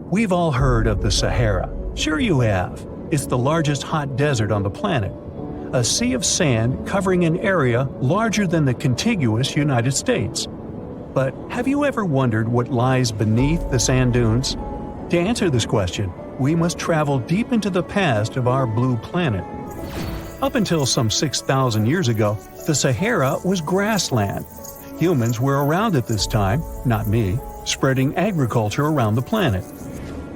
We've all heard of the Sahara. Sure you have. It's the largest hot desert on the planet. A sea of sand covering an area larger than the contiguous United States. But have you ever wondered what lies beneath the sand dunes? To answer this question, we must travel deep into the past of our blue planet. Up until some 6,000 years ago, the Sahara was grassland. Humans were around at this time, not me, spreading agriculture around the planet.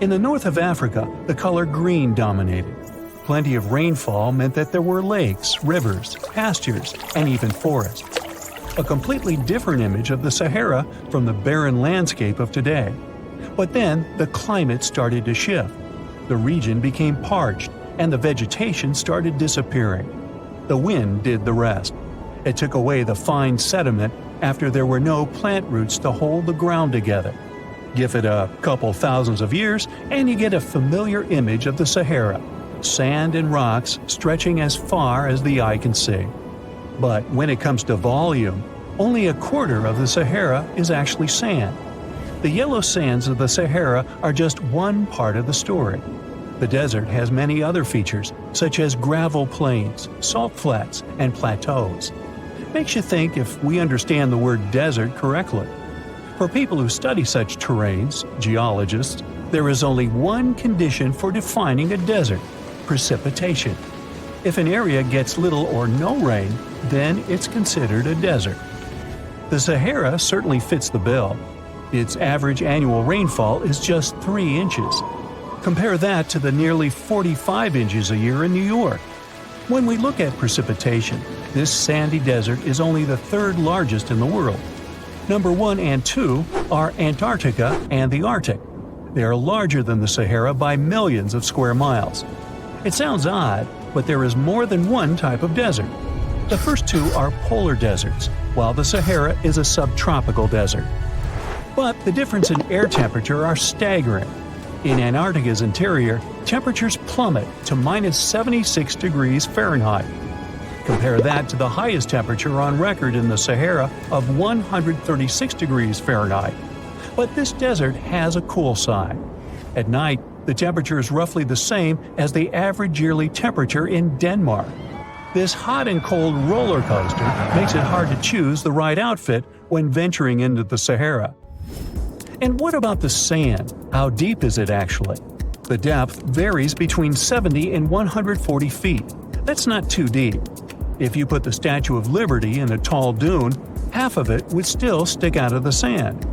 In the north of Africa, the color green dominated. Plenty of rainfall meant that there were lakes, rivers, pastures, and even forests. A completely different image of the Sahara from the barren landscape of today. But then, the climate started to shift. The region became parched, and the vegetation started disappearing. The wind did the rest. It took away the fine sediment after there were no plant roots to hold the ground together. Give it a couple thousands of years, and you get a familiar image of the Sahara. Sand and rocks stretching as far as the eye can see. But when it comes to volume, only a quarter of the Sahara is actually sand. The yellow sands of the Sahara are just one part of the story. The desert has many other features, such as gravel plains, salt flats, and plateaus. Makes you think if we understand the word desert correctly. For people who study such terrains, geologists, there is only one condition for defining a desert: precipitation. If an area gets little or no rain, then it's considered a desert. The Sahara certainly fits the bill. Its average annual rainfall is just 3 inches. Compare that to the nearly 45 inches a year in New York. When we look at precipitation, this sandy desert is only the third largest in the world. Number 1 and 2 are Antarctica and the Arctic. They are larger than the Sahara by millions of square miles. It sounds odd, but there is more than one type of desert. The first two are polar deserts, while the Sahara is a subtropical desert. But the difference in air temperature are staggering. In Antarctica's interior, temperatures plummet to minus 76 degrees Fahrenheit. Compare that to the highest temperature on record in the Sahara of 136 degrees Fahrenheit. But this desert has a cool side. At night, the temperature is roughly the same as the average yearly temperature in Denmark. This hot and cold roller coaster makes it hard to choose the right outfit when venturing into the Sahara. And what about the sand? How deep is it actually? The depth varies between 70 and 140 feet. That's not too deep. If you put the Statue of Liberty in a tall dune, half of it would still stick out of the sand.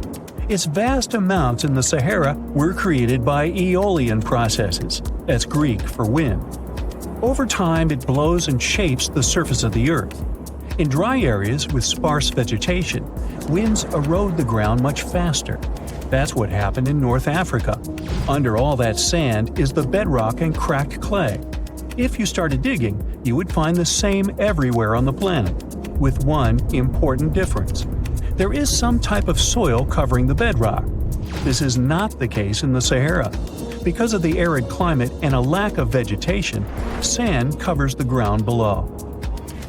Its vast amounts in the Sahara were created by aeolian processes. That's Greek for wind. Over time, it blows and shapes the surface of the earth. In dry areas with sparse vegetation, winds erode the ground much faster. That's what happened in North Africa. Under all that sand is the bedrock and cracked clay. If you started digging, you would find the same everywhere on the planet, with one important difference. There is some type of soil covering the bedrock. This is not the case in the Sahara. Because of the arid climate and a lack of vegetation, sand covers the ground below.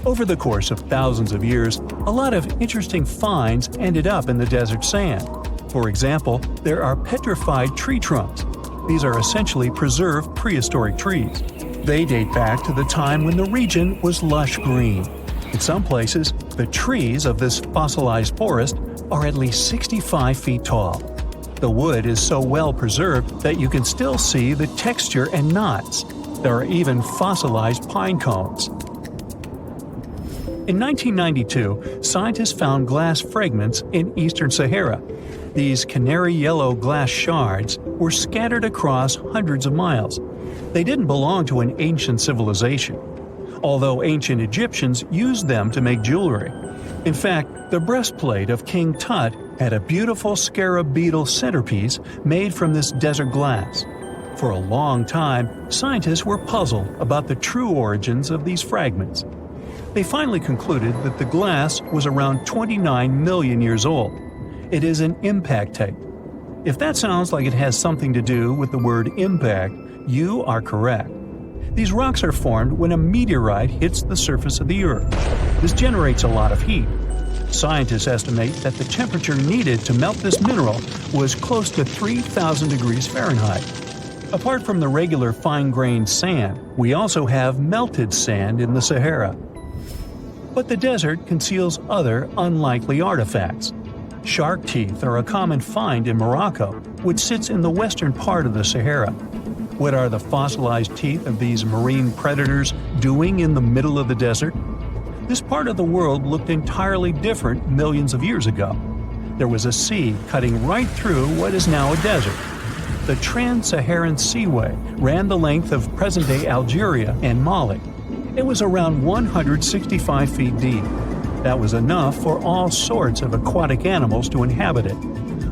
Over the course of thousands of years, a lot of interesting finds ended up in the desert sand. For example, there are petrified tree trunks. These are essentially preserved prehistoric trees. They date back to the time when the region was lush green. In some places, the trees of this fossilized forest are at least 65 feet tall. The wood is so well preserved that you can still see the texture and knots. There are even fossilized pine cones. In 1992, scientists found glass fragments in eastern Sahara. These canary yellow glass shards were scattered across hundreds of miles. They didn't belong to an ancient civilization, although ancient Egyptians used them to make jewelry. In fact, the breastplate of King Tut had a beautiful scarab beetle centerpiece made from this desert glass. For a long time, scientists were puzzled about the true origins of these fragments. They finally concluded that the glass was around 29 million years old. It is an impact tape. If that sounds like it has something to do with the word impact, you are correct. These rocks are formed when a meteorite hits the surface of the Earth. This generates a lot of heat. Scientists estimate that the temperature needed to melt this mineral was close to 3,000 degrees Fahrenheit. Apart from the regular fine-grained sand, we also have melted sand in the Sahara. But the desert conceals other unlikely artifacts. Shark teeth are a common find in Morocco, which sits in the western part of the Sahara. What are the fossilized teeth of these marine predators doing in the middle of the desert? This part of the world looked entirely different millions of years ago. There was a sea cutting right through what is now a desert. The Trans-Saharan Seaway ran the length of present-day Algeria and Mali. It was around 165 feet deep. That was enough for all sorts of aquatic animals to inhabit it.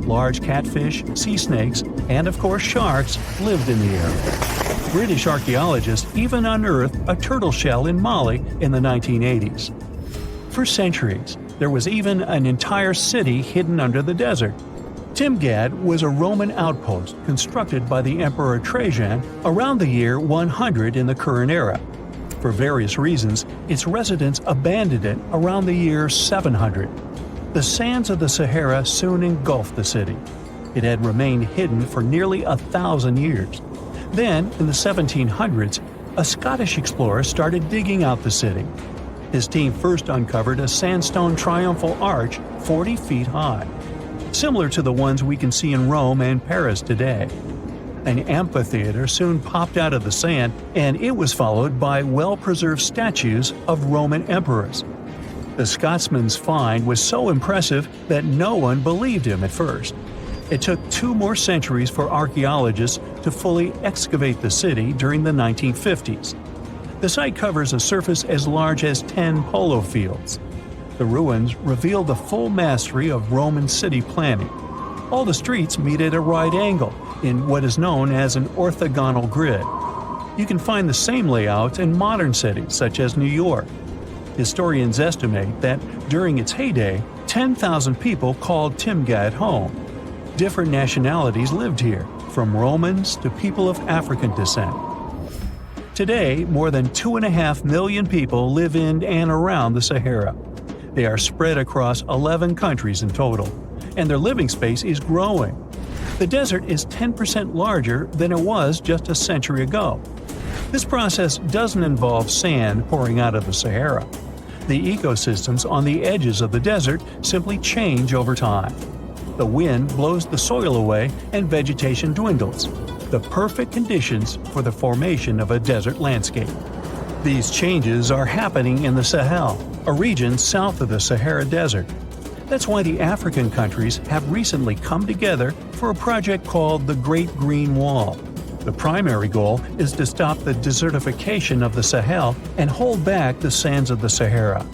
Large catfish, sea snakes, and of course sharks lived in the area. British archaeologists even unearthed a turtle shell in Mali in the 1980s. For centuries, there was even an entire city hidden under the desert. Timgad was a Roman outpost constructed by the Emperor Trajan around the year 100 in the current era. For various reasons, its residents abandoned it around the year 700. The sands of the Sahara soon engulfed the city. It had remained hidden for nearly 1,000 years. Then, in the 1700s, a Scottish explorer started digging out the city. His team first uncovered a sandstone triumphal arch 40 feet high, similar to the ones we can see in Rome and Paris today. An amphitheater soon popped out of the sand, and it was followed by well-preserved statues of Roman emperors. The Scotsman's find was so impressive that no one believed him at first. It took 2 more centuries for archaeologists to fully excavate the city during the 1950s. The site covers a surface as large as 10 polo fields. The ruins reveal the full mastery of Roman city planning. All the streets meet at a right angle in what is known as an orthogonal grid. You can find the same layout in modern cities such as New York. Historians estimate that during its heyday, 10,000 people called Timgad home. Different nationalities lived here, from Romans to people of African descent. Today, more than 2.5 million people live in and around the Sahara. They are spread across 11 countries in total, and their living space is growing. The desert is 10% larger than it was just a century ago. This process doesn't involve sand pouring out of the Sahara. The ecosystems on the edges of the desert simply change over time. The wind blows the soil away and vegetation dwindles. The perfect conditions for the formation of a desert landscape. These changes are happening in the Sahel, a region south of the Sahara Desert. That's why the African countries have recently come together for a project called the Great Green Wall. The primary goal is to stop the desertification of the Sahel and hold back the sands of the Sahara.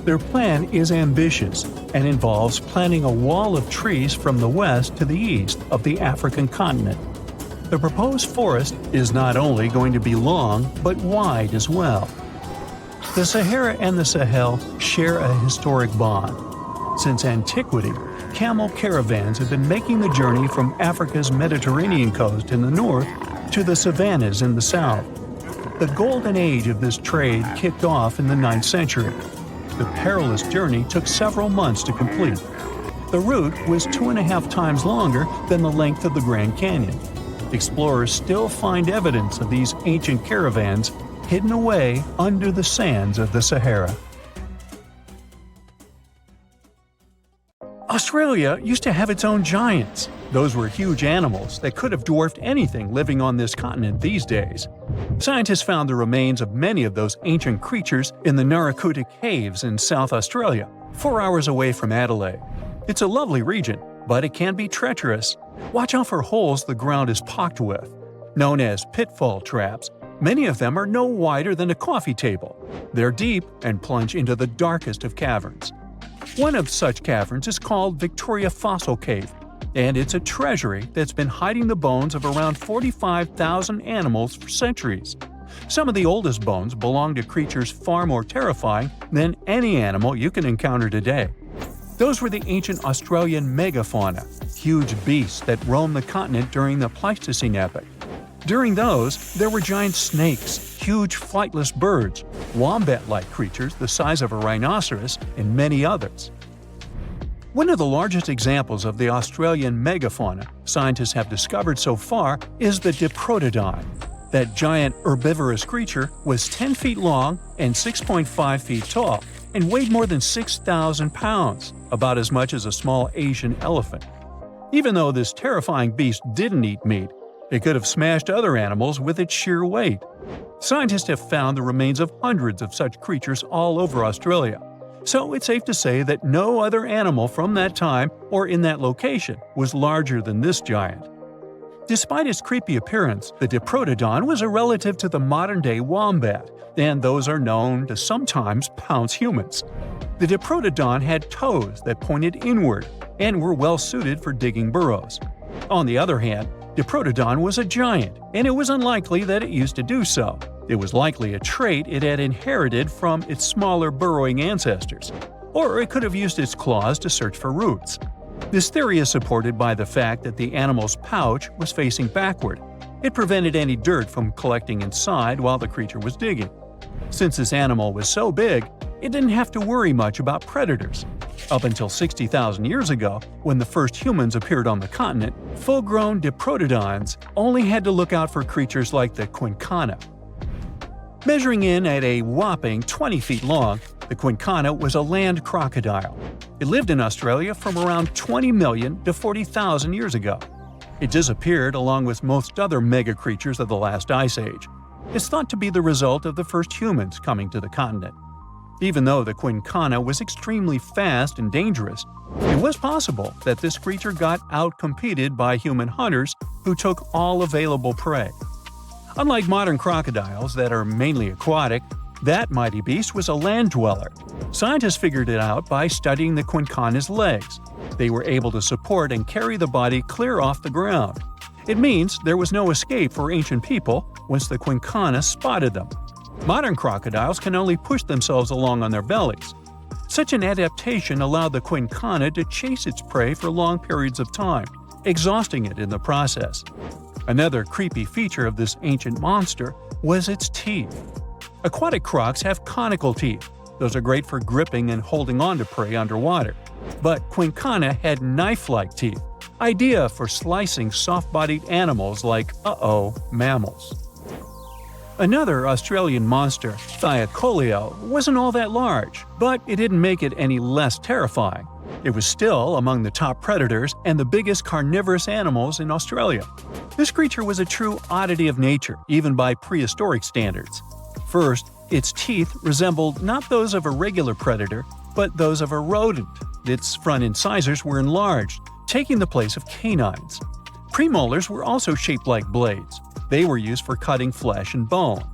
Their plan is ambitious and involves planting a wall of trees from the west to the east of the African continent. The proposed forest is not only going to be long, but wide as well. The Sahara and the Sahel share a historic bond. Since antiquity, camel caravans have been making the journey from Africa's Mediterranean coast in the north to the savannas in the south. The golden age of this trade kicked off in the 9th century. The perilous journey took several months to complete. The route was 2.5 times longer than the length of the Grand Canyon. Explorers still find evidence of these ancient caravans hidden away under the sands of the Sahara. Australia used to have its own giants. Those were huge animals that could have dwarfed anything living on this continent these days. Scientists found the remains of many of those ancient creatures in the Narracuta Caves in South Australia, 4 hours away from Adelaide. It's a lovely region, but it can be treacherous. Watch out for holes the ground is pocked with. Known as pitfall traps, many of them are no wider than a coffee table. They're deep and plunge into the darkest of caverns. One of such caverns is called Victoria Fossil Cave, and it's a treasury that's been hiding the bones of around 45,000 animals for centuries. Some of the oldest bones belong to creatures far more terrifying than any animal you can encounter today. Those were the ancient Australian megafauna, huge beasts that roamed the continent during the Pleistocene epoch. During those, there were giant snakes, huge flightless birds, wombat-like creatures the size of a rhinoceros, and many others. One of the largest examples of the Australian megafauna scientists have discovered so far is the Diprotodon. That giant herbivorous creature was 10 feet long and 6.5 feet tall, and weighed more than 6,000 pounds, about as much as a small Asian elephant. Even though this terrifying beast didn't eat meat, it could have smashed other animals with its sheer weight. Scientists have found the remains of hundreds of such creatures all over Australia, so it's safe to say that no other animal from that time or in that location was larger than this giant. Despite its creepy appearance, the Diprotodon was a relative to the modern-day wombat, and those are known to sometimes pounce humans. The Diprotodon had toes that pointed inward and were well suited for digging burrows. On the other hand, Diprotodon was a giant, and it was unlikely that it used to do so. It was likely a trait it had inherited from its smaller burrowing ancestors, or it could have used its claws to search for roots. This theory is supported by the fact that the animal's pouch was facing backward. It prevented any dirt from collecting inside while the creature was digging. Since this animal was so big, it didn't have to worry much about predators. Up until 60,000 years ago, when the first humans appeared on the continent, full-grown Diprotodons only had to look out for creatures like the quincana. Measuring in at a whopping 20 feet long, the quincana was a land crocodile. It lived in Australia from around 20 million to 40,000 years ago. It disappeared along with most other mega creatures of the last ice age. It's thought to be the result of the first humans coming to the continent. Even though the quincana was extremely fast and dangerous, it was possible that this creature got outcompeted by human hunters who took all available prey. Unlike modern crocodiles that are mainly aquatic, that mighty beast was a land dweller. Scientists figured it out by studying the quincana's legs. They were able to support and carry the body clear off the ground. It means there was no escape for ancient people once the quincana spotted them. Modern crocodiles can only push themselves along on their bellies. Such an adaptation allowed the quincana to chase its prey for long periods of time, exhausting it in the process. Another creepy feature of this ancient monster was its teeth. Aquatic crocs have conical teeth. Those are great for gripping and holding on to prey underwater. But quincana had knife-like teeth, ideal for slicing soft-bodied animals like, mammals. Another Australian monster, Thylacoleo, wasn't all that large, but it didn't make it any less terrifying. It was still among the top predators and the biggest carnivorous animals in Australia. This creature was a true oddity of nature, even by prehistoric standards. First, its teeth resembled not those of a regular predator, but those of a rodent. Its front incisors were enlarged, taking the place of canines. Premolars were also shaped like blades. They were used for cutting flesh and bone.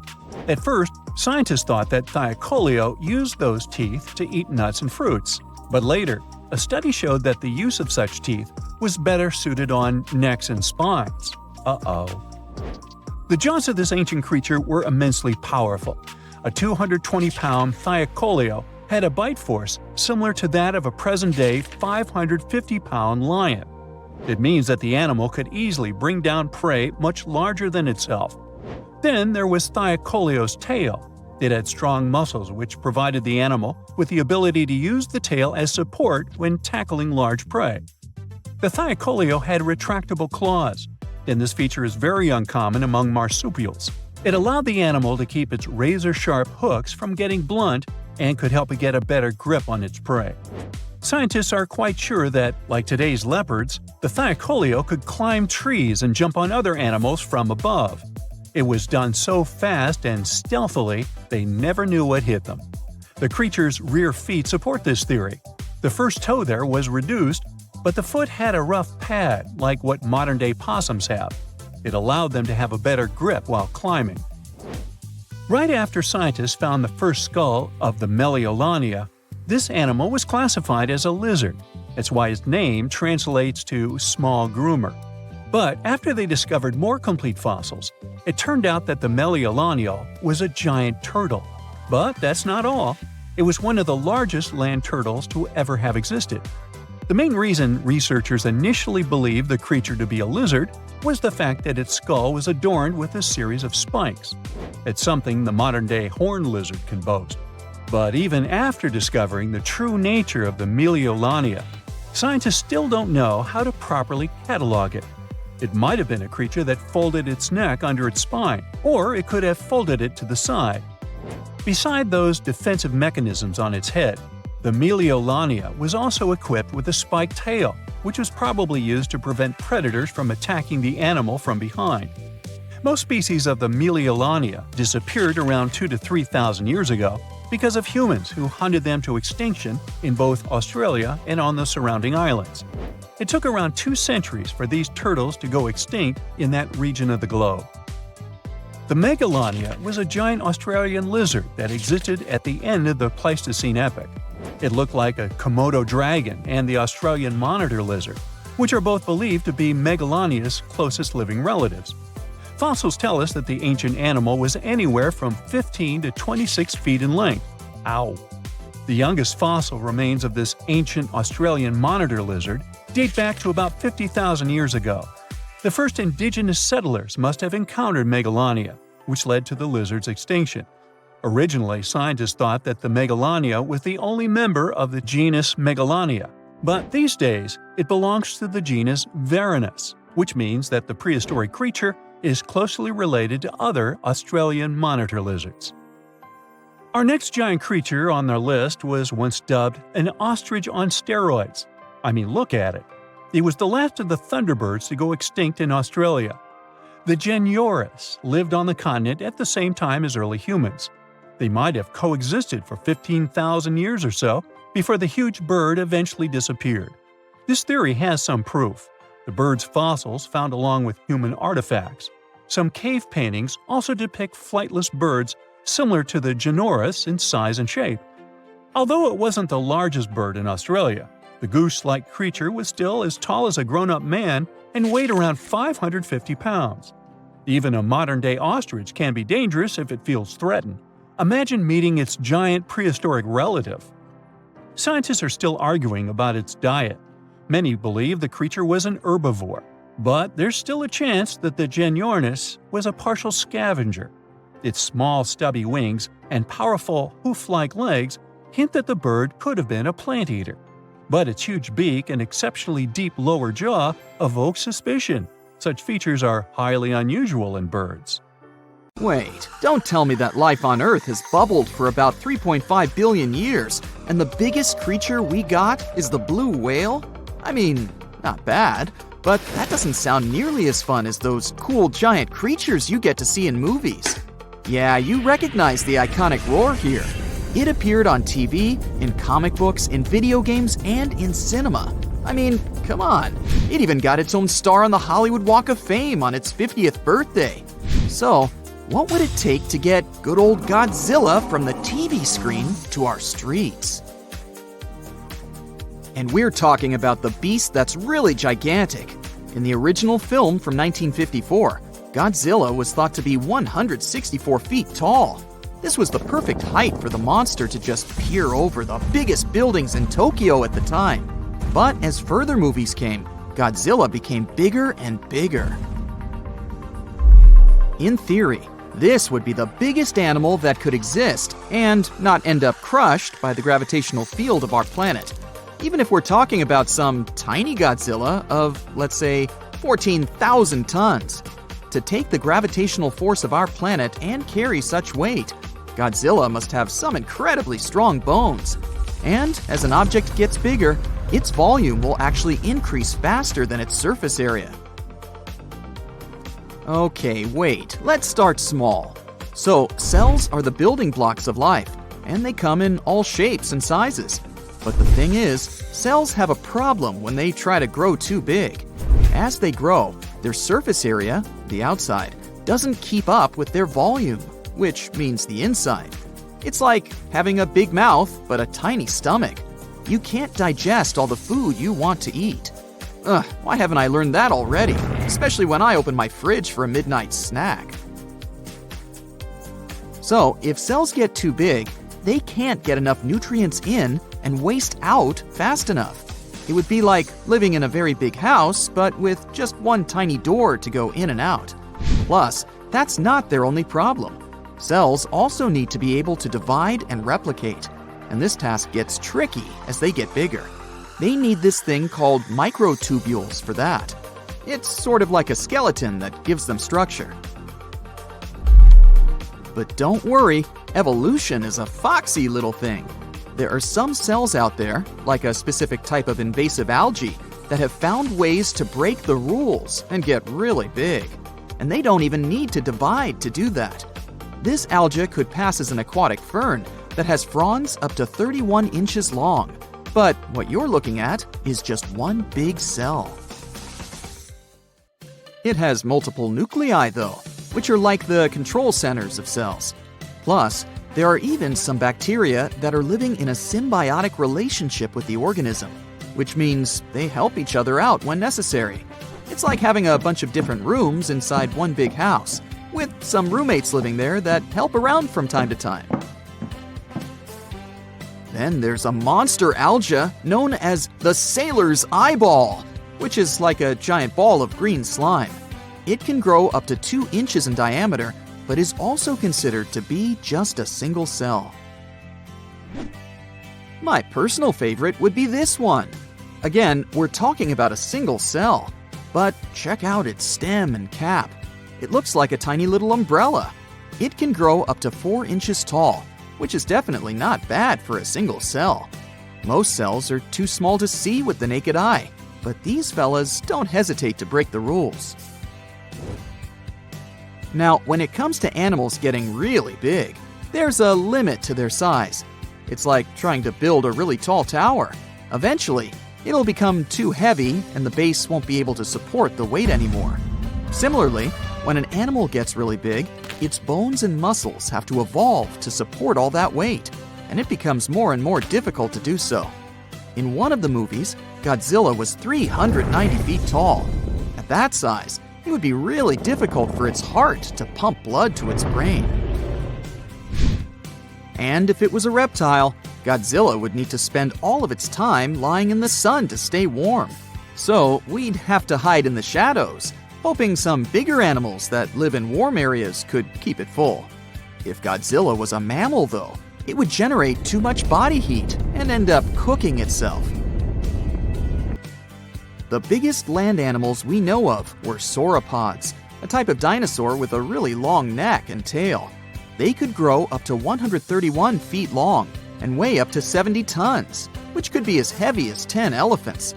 At first, scientists thought that Thylacoleo used those teeth to eat nuts and fruits. But later, a study showed that the use of such teeth was better suited on necks and spines. The jaws of this ancient creature were immensely powerful. A 220-pound Thylacoleo had a bite force similar to that of a present-day 550-pound lion. It means that the animal could easily bring down prey much larger than itself. Then there was Thylacoleo's tail. It had strong muscles which provided the animal with the ability to use the tail as support when tackling large prey. The Thylacoleo had retractable claws, and this feature is very uncommon among marsupials. It allowed the animal to keep its razor-sharp hooks from getting blunt and could help it get a better grip on its prey. Scientists are quite sure that, like today's leopards, the Thylacoleo could climb trees and jump on other animals from above. It was done so fast and stealthily, they never knew what hit them. The creature's rear feet support this theory. The first toe there was reduced, but the foot had a rough pad like what modern-day possums have. It allowed them to have a better grip while climbing. Right after scientists found the first skull of the Megalania, this animal was classified as a lizard. That's why its name translates to small groomer. But after they discovered more complete fossils, it turned out that the Megalania was a giant turtle. But that's not all. It was one of the largest land turtles to ever have existed. The main reason researchers initially believed the creature to be a lizard was the fact that its skull was adorned with a series of spikes. It's something the modern-day horned lizard can boast. But even after discovering the true nature of the Megalania, Scientists still don't know how to properly catalog it. It might have been a creature that folded its neck under its spine, or it could have folded it to the side. Beside those defensive mechanisms on its head, the Megalania was also equipped with a spiked tail, which was probably used to prevent predators from attacking the animal from behind. Most species of the Megalania disappeared around 2,000 to 3,000 years ago because of humans who hunted them to extinction in both Australia and on the surrounding islands. It took around 2 centuries for these turtles to go extinct in that region of the globe. The Megalania was a giant Australian lizard that existed at the end of the Pleistocene epoch. It looked like a Komodo dragon and the Australian monitor lizard, which are both believed to be Megalania's closest living relatives. Fossils tell us that the ancient animal was anywhere from 15 to 26 feet in length. Ow! The youngest fossil remains of this ancient Australian monitor lizard date back to about 50,000 years ago. The first indigenous settlers must have encountered Megalania, which led to the lizard's extinction. Originally, scientists thought that the Megalania was the only member of the genus Megalania, but these days it belongs to the genus Varanus, which means that the prehistoric creature is closely related to other Australian monitor lizards. Our next giant creature on the list was once dubbed an ostrich on steroids. I mean, look at it. It was the last of the Thunderbirds to go extinct in Australia. The Geniurus lived on the continent at the same time as early humans. They might have coexisted for 15,000 years or so before the huge bird eventually disappeared. This theory has some proof. The bird's fossils found along with human artifacts. Some cave paintings also depict flightless birds similar to the Geniurus in size and shape. Although it wasn't the largest bird in Australia, the goose-like creature was still as tall as a grown-up man and weighed around 550 pounds. Even a modern-day ostrich can be dangerous if it feels threatened. Imagine meeting its giant prehistoric relative. Scientists are still arguing about its diet. Many believe the creature was an herbivore, but there's still a chance that the Geniurus was a partial scavenger. Its small, stubby wings and powerful hoof-like legs hint that the bird could have been a plant eater. But its huge beak and exceptionally deep lower jaw evoke suspicion. Such features are highly unusual in birds. Wait, don't tell me that life on Earth has bubbled for about 3.5 billion years, and the biggest creature we got is the blue whale? I mean, not bad, but that doesn't sound nearly as fun as those cool giant creatures you get to see in movies. Yeah, you recognize the iconic roar here. It appeared on TV, in comic books, in video games, and in cinema. I mean, come on. It even got its own star on the Hollywood Walk of Fame on its 50th birthday. So, what would it take to get good old Godzilla from the TV screen to our streets? And we're talking about the beast that's really gigantic. In the original film from 1954, Godzilla was thought to be 164 feet tall. This was the perfect height for the monster to just peer over the biggest buildings in Tokyo at the time. But as further movies came, Godzilla became bigger and bigger. In theory, this would be the biggest animal that could exist and not end up crushed by the gravitational field of our planet. Even if we're talking about some tiny Godzilla of, let's say, 14,000 tons. To take the gravitational force of our planet and carry such weight, Godzilla must have some incredibly strong bones. And as an object gets bigger, its volume will actually increase faster than its surface area. Okay, wait, let's start small. So, cells are the building blocks of life, and they come in all shapes and sizes. But the thing is, cells have a problem when they try to grow too big. As they grow, their surface area, the outside, doesn't keep up with their volume, which means the inside. It's like having a big mouth but a tiny stomach. You can't digest all the food you want to eat. Why haven't I learned that already? Especially when I open my fridge for a midnight snack. So, if cells get too big, they can't get enough nutrients in and waste out fast enough. It would be like living in a very big house, but with just one tiny door to go in and out. Plus, that's not their only problem. Cells also need to be able to divide and replicate, and this task gets tricky as they get bigger. They need this thing called microtubules for that. It's sort of like a skeleton that gives them structure. But don't worry, evolution is a foxy little thing. There are some cells out there, like a specific type of invasive algae, that have found ways to break the rules and get really big. And they don't even need to divide to do that. This algae could pass as an aquatic fern that has fronds up to 31 inches long. But what you're looking at is just one big cell. It has multiple nuclei, though, which are like the control centers of cells. Plus, there are even some bacteria that are living in a symbiotic relationship with the organism, which means they help each other out when necessary. It's like having a bunch of different rooms inside one big house, with some roommates living there that help around from time to time. Then there's a monster algae known as the sailor's eyeball, which is like a giant ball of green slime. It can grow up to 2 inches in diameter, but is also considered to be just a single cell. My personal favorite would be this one. Again, we're talking about a single cell, but check out its stem and cap. It looks like a tiny little umbrella. It can grow up to 4 inches tall, which is definitely not bad for a single cell. Most cells are too small to see with the naked eye, but these fellas don't hesitate to break the rules. Now, when it comes to animals getting really big, there's a limit to their size. It's like trying to build a really tall tower. Eventually, it'll become too heavy and the base won't be able to support the weight anymore. Similarly, when an animal gets really big, its bones and muscles have to evolve to support all that weight, and it becomes more and more difficult to do so. In one of the movies, Godzilla was 390 feet tall. At that size, it would be really difficult for its heart to pump blood to its brain. And if it was a reptile, Godzilla would need to spend all of its time lying in the sun to stay warm. So we'd have to hide in the shadows, hoping some bigger animals that live in warm areas could keep it full. If Godzilla was a mammal, though, it would generate too much body heat and end up cooking itself. The biggest land animals we know of were sauropods, a type of dinosaur with a really long neck and tail. They could grow up to 131 feet long and weigh up to 70 tons, which could be as heavy as 10 elephants.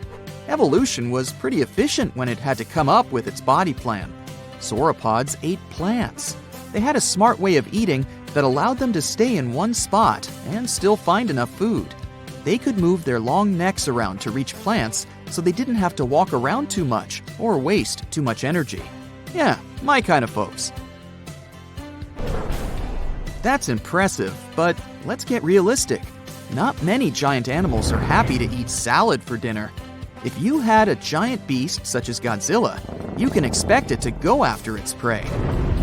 Evolution was pretty efficient when it had to come up with its body plan. Sauropods ate plants. They had a smart way of eating that allowed them to stay in one spot and still find enough food. They could move their long necks around to reach plants, so they didn't have to walk around too much or waste too much energy. Yeah, my kind of folks. That's impressive, but let's get realistic. Not many giant animals are happy to eat salad for dinner. If you had a giant beast such as Godzilla, you can expect it to go after its prey.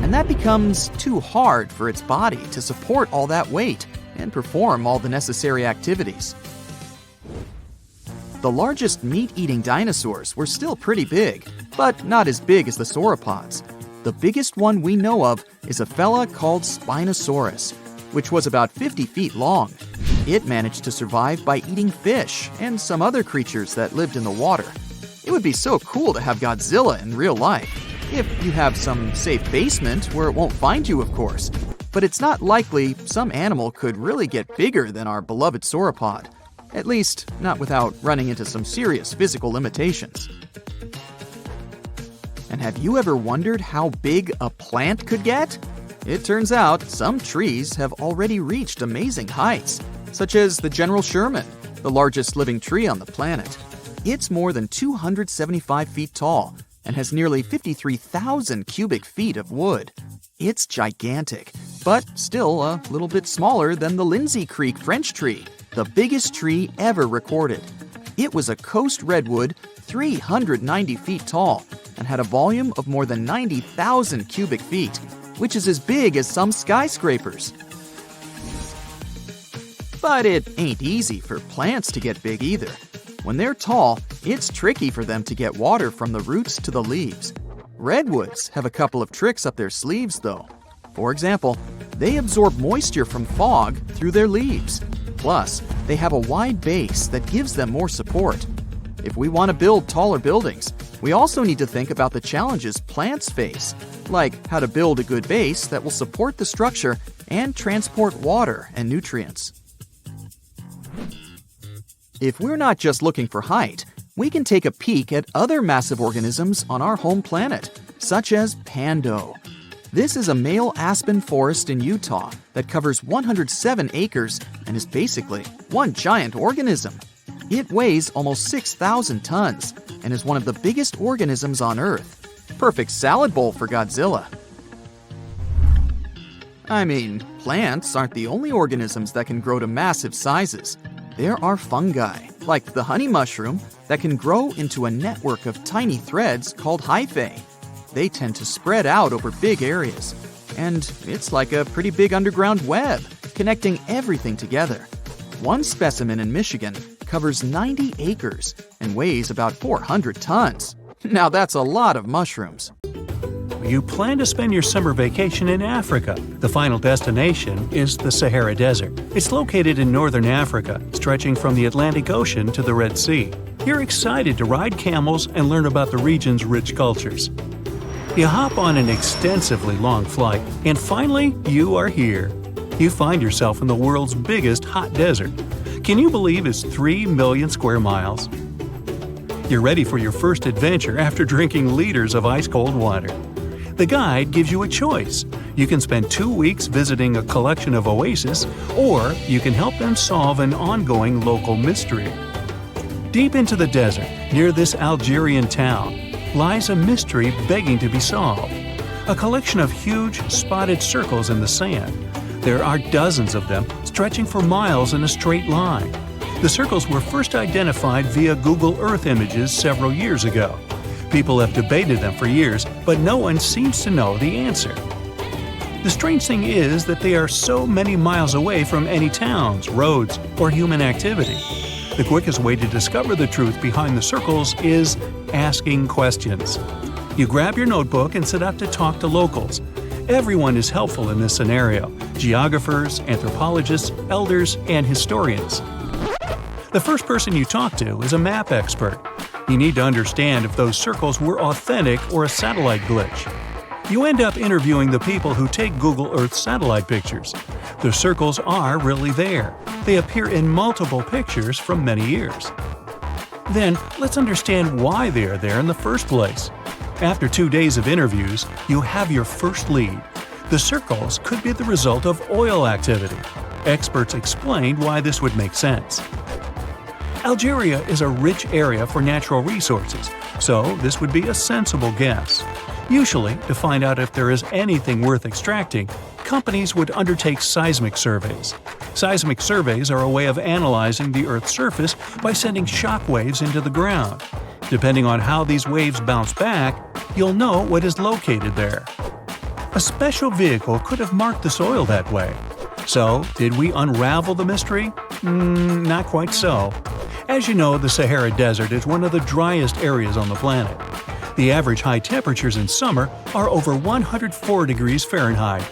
And that becomes too hard for its body to support all that weight and perform all the necessary activities. The largest meat-eating dinosaurs were still pretty big, but not as big as the sauropods. The biggest one we know of is a fella called Spinosaurus, which was about 50 feet long. It managed to survive by eating fish and some other creatures that lived in the water. It would be so cool to have Godzilla in real life, if you have some safe basement where it won't find you, of course. But it's not likely some animal could really get bigger than our beloved sauropod. At least, not without running into some serious physical limitations. And have you ever wondered how big a plant could get? It turns out some trees have already reached amazing heights, such as the General Sherman, the largest living tree on the planet. It's more than 275 feet tall and has nearly 53,000 cubic feet of wood. It's gigantic, but still a little bit smaller than the Lindsay Creek French tree, the biggest tree ever recorded. It was a coast redwood 390 feet tall and had a volume of more than 90,000 cubic feet, which is as big as some skyscrapers. But it ain't easy for plants to get big either. When they're tall, it's tricky for them to get water from the roots to the leaves. Redwoods have a couple of tricks up their sleeves, though. For example, they absorb moisture from fog through their leaves. Plus, they have a wide base that gives them more support. If we want to build taller buildings, we also need to think about the challenges plants face, like how to build a good base that will support the structure and transport water and nutrients. If we're not just looking for height, we can take a peek at other massive organisms on our home planet, such as Pando. This is a male aspen forest in Utah that covers 107 acres and is basically one giant organism. It weighs almost 6,000 tons and is one of the biggest organisms on Earth. Perfect salad bowl for Godzilla. I mean, plants aren't the only organisms that can grow to massive sizes. There are fungi, like the honey mushroom, that can grow into a network of tiny threads called hyphae. They tend to spread out over big areas, and it's like a pretty big underground web, connecting everything together. One specimen in Michigan covers 90 acres and weighs about 400 tons. Now that's a lot of mushrooms. You plan to spend your summer vacation in Africa. The final destination is the Sahara Desert. It's located in northern Africa, stretching from the Atlantic Ocean to the Red Sea. You're excited to ride camels and learn about the region's rich cultures. You hop on an extensively long flight, and finally, you are here. You find yourself in the world's biggest hot desert. Can you believe it's 3 million square miles? You're ready for your first adventure after drinking liters of ice-cold water. The guide gives you a choice. You can spend 2 weeks visiting a collection of oases, or you can help them solve an ongoing local mystery. Deep into the desert, near this Algerian town, lies a mystery begging to be solved. A collection of huge, spotted circles in the sand. There are dozens of them, stretching for miles in a straight line. The circles were first identified via Google Earth images several years ago. People have debated them for years, but no one seems to know the answer. The strange thing is that they are so many miles away from any towns, roads, or human activity. The quickest way to discover the truth behind the circles is asking questions. You grab your notebook and set out to talk to locals. Everyone is helpful in this scenario: geographers, anthropologists, elders, and historians. The first person you talk to is a map expert. You need to understand if those circles were authentic or a satellite glitch. You end up interviewing the people who take Google Earth satellite pictures. The circles are really there. They appear in multiple pictures from many years. Then, let's understand why they are there in the first place. After 2 days of interviews, you have your first lead. The circles could be the result of oil activity. Experts explained why this would make sense. Algeria is a rich area for natural resources, so this would be a sensible guess. Usually, to find out if there is anything worth extracting, companies would undertake seismic surveys. Seismic surveys are a way of analyzing the Earth's surface by sending shock waves into the ground. Depending on how these waves bounce back, you'll know what is located there. A special vehicle could have marked the soil that way. So, did we unravel the mystery? Not quite so. As you know, the Sahara Desert is one of the driest areas on the planet. The average high temperatures in summer are over 104 degrees Fahrenheit.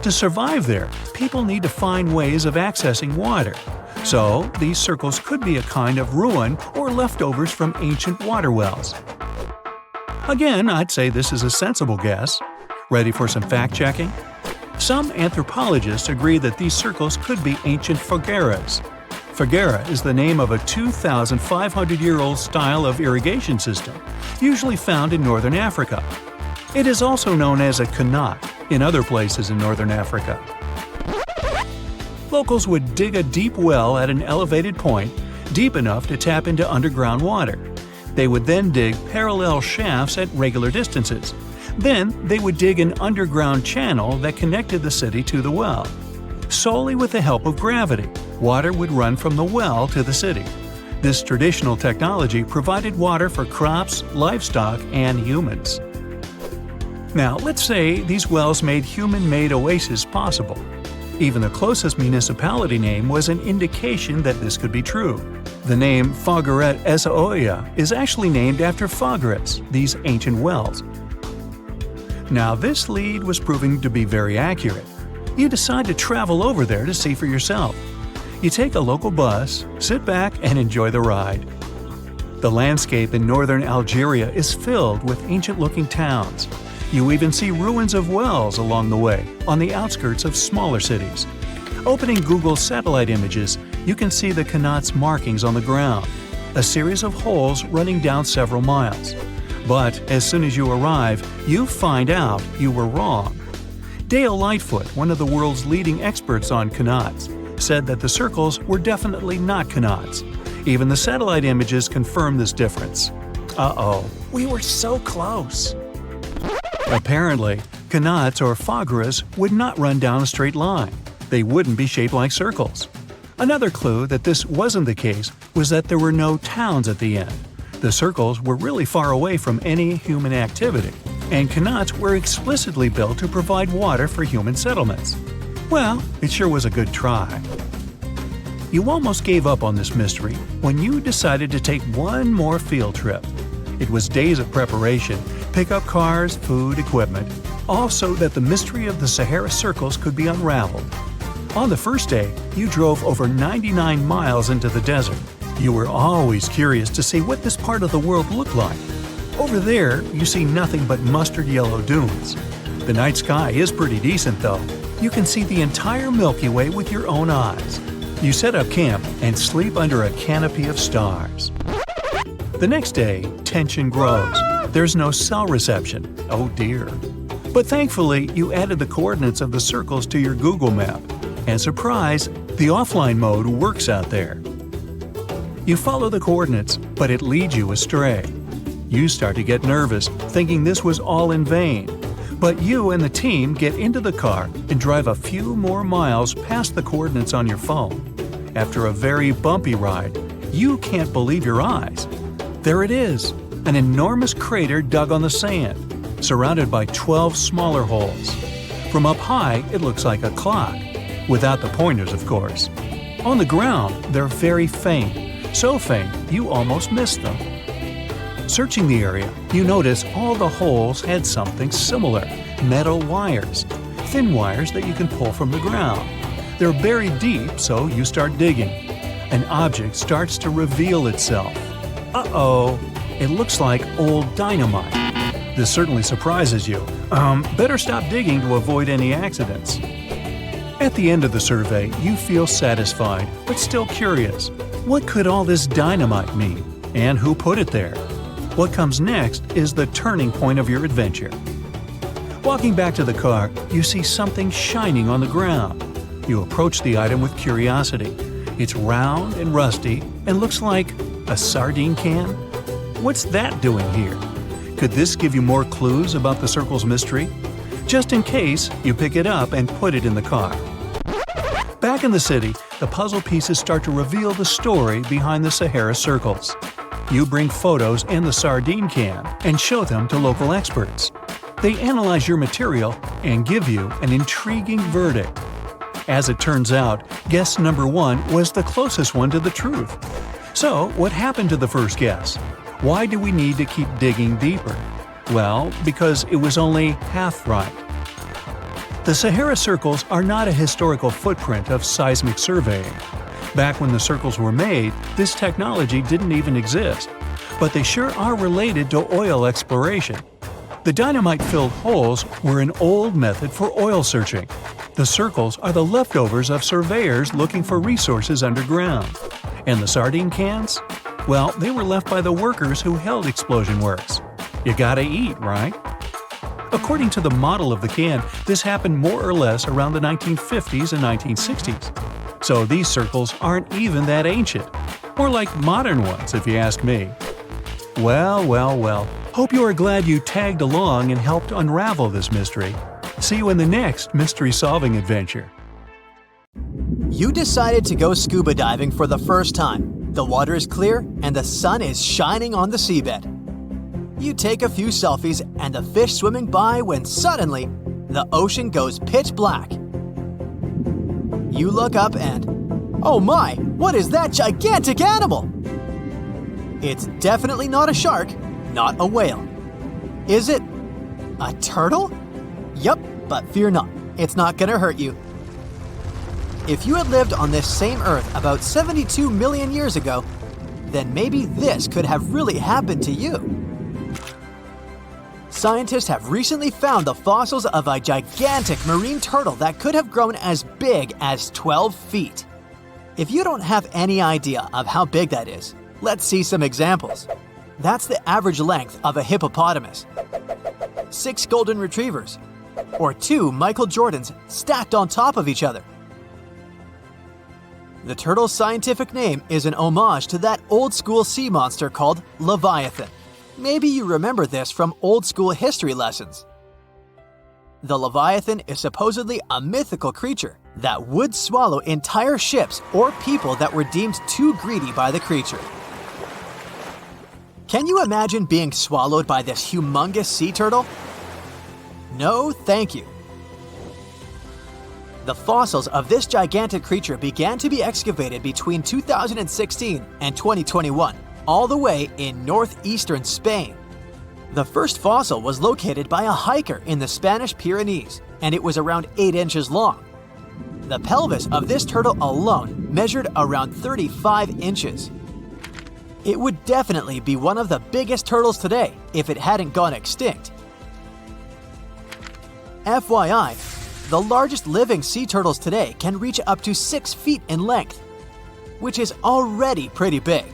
To survive there, people need to find ways of accessing water. So, these circles could be a kind of ruin or leftovers from ancient water wells. Again, I'd say this is a sensible guess. Ready for some fact-checking? Some anthropologists agree that these circles could be ancient fogueras. Foguera is the name of a 2,500-year-old style of irrigation system, usually found in northern Africa. It is also known as a kanat in other places in northern Africa. Locals would dig a deep well at an elevated point, deep enough to tap into underground water. They would then dig parallel shafts at regular distances. Then they would dig an underground channel that connected the city to the well. Solely with the help of gravity, water would run from the well to the city. This traditional technology provided water for crops, livestock, and humans. Now, let's say these wells made human-made oases possible. Even the closest municipality name was an indication that this could be true. The name Fogueret Essaouira is actually named after Fogueres, these ancient wells. Now, this lead was proving to be very accurate. You decide to travel over there to see for yourself. You take a local bus, sit back, and enjoy the ride. The landscape in northern Algeria is filled with ancient-looking towns. You even see ruins of wells along the way, on the outskirts of smaller cities. Opening Google satellite images, you can see the Qanat's markings on the ground, a series of holes running down several miles. But as soon as you arrive, you find out you were wrong. Dale Lightfoot, one of the world's leading experts on Qanats, said that the circles were definitely not Qanats. Even the satellite images confirm this difference. Uh-oh, we were so close. Apparently, Qanats or Phaguras would not run down a straight line. They wouldn't be shaped like circles. Another clue that this wasn't the case was that there were no towns at the end. The circles were really far away from any human activity, and Qanats were explicitly built to provide water for human settlements. Well, it sure was a good try. You almost gave up on this mystery when you decided to take one more field trip. It was days of preparation, pick up cars, food, equipment, all so that the mystery of the Sahara circles could be unraveled. On the first day, you drove over 99 miles into the desert. You were always curious to see what this part of the world looked like. Over there, you see nothing but mustard yellow dunes. The night sky is pretty decent though. You can see the entire Milky Way with your own eyes. You set up camp and sleep under a canopy of stars. The next day, tension grows. There's no cell reception. Oh dear. But thankfully, you added the coordinates of the circles to your Google map. And surprise, the offline mode works out there. You follow the coordinates, but it leads you astray. You start to get nervous, thinking this was all in vain. But you and the team get into the car and drive a few more miles past the coordinates on your phone. After a very bumpy ride, you can't believe your eyes. There it is, an enormous crater dug on the sand, surrounded by 12 smaller holes. From up high, it looks like a clock, without the pointers, of course. On the ground, they're very faint, so faint you almost miss them. Searching the area, you notice all the holes had something similar, metal wires, thin wires that you can pull from the ground. They're buried deep, so you start digging. An object starts to reveal itself. Uh-oh, it looks like old dynamite. This certainly surprises you. Better stop digging to avoid any accidents. At the end of the survey, you feel satisfied, but still curious. What could all this dynamite mean? And who put it there? What comes next is the turning point of your adventure. Walking back to the car, you see something shining on the ground. You approach the item with curiosity. It's round and rusty and looks like a sardine can. What's that doing here? Could this give you more clues about the circle's mystery? Just in case, you pick it up and put it in the car. Back in the city, the puzzle pieces start to reveal the story behind the Sahara circles. You bring photos and the sardine can and show them to local experts. They analyze your material and give you an intriguing verdict. As it turns out, guess number 1 was the closest one to the truth. So, what happened to the first guess? Why do we need to keep digging deeper? Well, because it was only half right. The Sahara circles are not a historical footprint of seismic surveying. Back when the circles were made, this technology didn't even exist. But they sure are related to oil exploration. The dynamite-filled holes were an old method for oil searching. The circles are the leftovers of surveyors looking for resources underground. And the sardine cans? Well, they were left by the workers who held explosion works. You gotta eat, right? According to the model of the can, this happened more or less around the 1950s and 1960s. So these circles aren't even that ancient. More like modern ones, if you ask me. Well. Hope you are glad you tagged along and helped unravel this mystery. See you in the next mystery-solving adventure. You decided to go scuba diving for the first time. The water is clear and the sun is shining on the seabed. You take a few selfies and the fish swimming by when suddenly, the ocean goes pitch black. You look up and, oh my, what is that gigantic animal? It's definitely not a shark, not a whale. Is it a turtle? Yup, but fear not, it's not gonna hurt you. If you had lived on this same Earth about 72 million years ago, then maybe this could have really happened to you. Scientists have recently found the fossils of a gigantic marine turtle that could have grown as big as 12 feet. If you don't have any idea of how big that is, let's see some examples. That's the average length of a hippopotamus, 6 golden retrievers, or 2 Michael Jordans stacked on top of each other. The turtle's scientific name is an homage to that old-school sea monster called Leviathan. Maybe you remember this from old-school history lessons. The Leviathan is supposedly a mythical creature that would swallow entire ships or people that were deemed too greedy by the creature. Can you imagine being swallowed by this humongous sea turtle? No, thank you. The fossils of this gigantic creature began to be excavated between 2016 and 2021, all the way in northeastern Spain. The first fossil was located by a hiker in the Spanish Pyrenees, and it was around 8 inches long. The pelvis of this turtle alone measured around 35 inches. It would definitely be one of the biggest turtles today if it hadn't gone extinct. FYI, the largest living sea turtles today can reach up to 6 feet in length, which is already pretty big.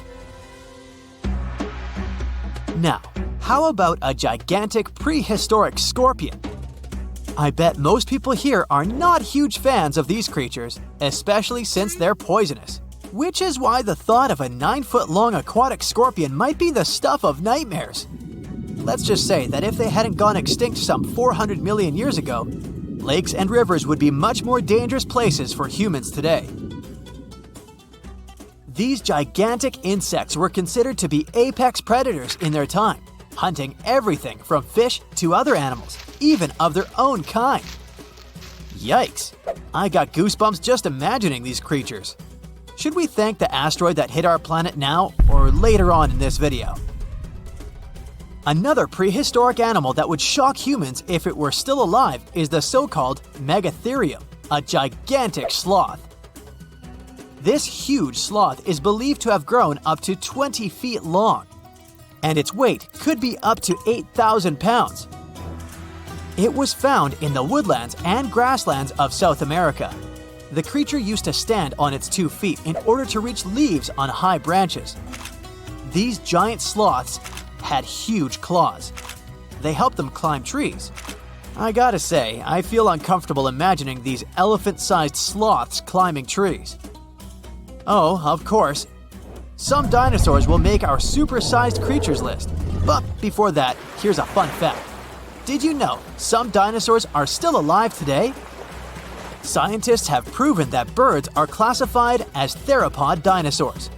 Now, how about a gigantic prehistoric scorpion? I bet most people here are not huge fans of these creatures, especially since they're poisonous. Which is why the thought of a 9-foot-long aquatic scorpion might be the stuff of nightmares. Let's just say that if they hadn't gone extinct some 400 million years ago, lakes and rivers would be much more dangerous places for humans today. These gigantic insects were considered to be apex predators in their time, hunting everything from fish to other animals, even of their own kind. Yikes! I got goosebumps just imagining these creatures. Should we thank the asteroid that hit our planet now or later on in this video? Another prehistoric animal that would shock humans if it were still alive is the so-called Megatherium, a gigantic sloth. This huge sloth is believed to have grown up to 20 feet long, and its weight could be up to 8,000 pounds. It was found in the woodlands and grasslands of South America. The creature used to stand on its 2 feet in order to reach leaves on high branches. These giant sloths had huge claws. They helped them climb trees. I gotta say, I feel uncomfortable imagining these elephant-sized sloths climbing trees. Oh, of course, some dinosaurs will make our super-sized creatures list. But before that, here's a fun fact. Did you know some dinosaurs are still alive today? Scientists have proven that birds are classified as theropod dinosaurs.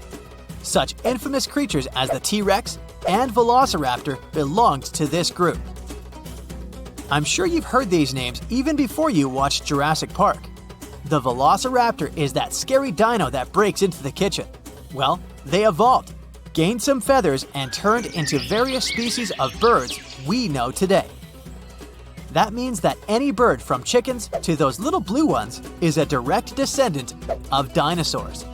Such infamous creatures as the T-Rex and Velociraptor belonged to this group. I'm sure you've heard these names even before you watched Jurassic Park. The Velociraptor is that scary dino that breaks into the kitchen. Well, they evolved, gained some feathers, and turned into various species of birds we know today. That means that any bird from chickens to those little blue ones is a direct descendant of dinosaurs.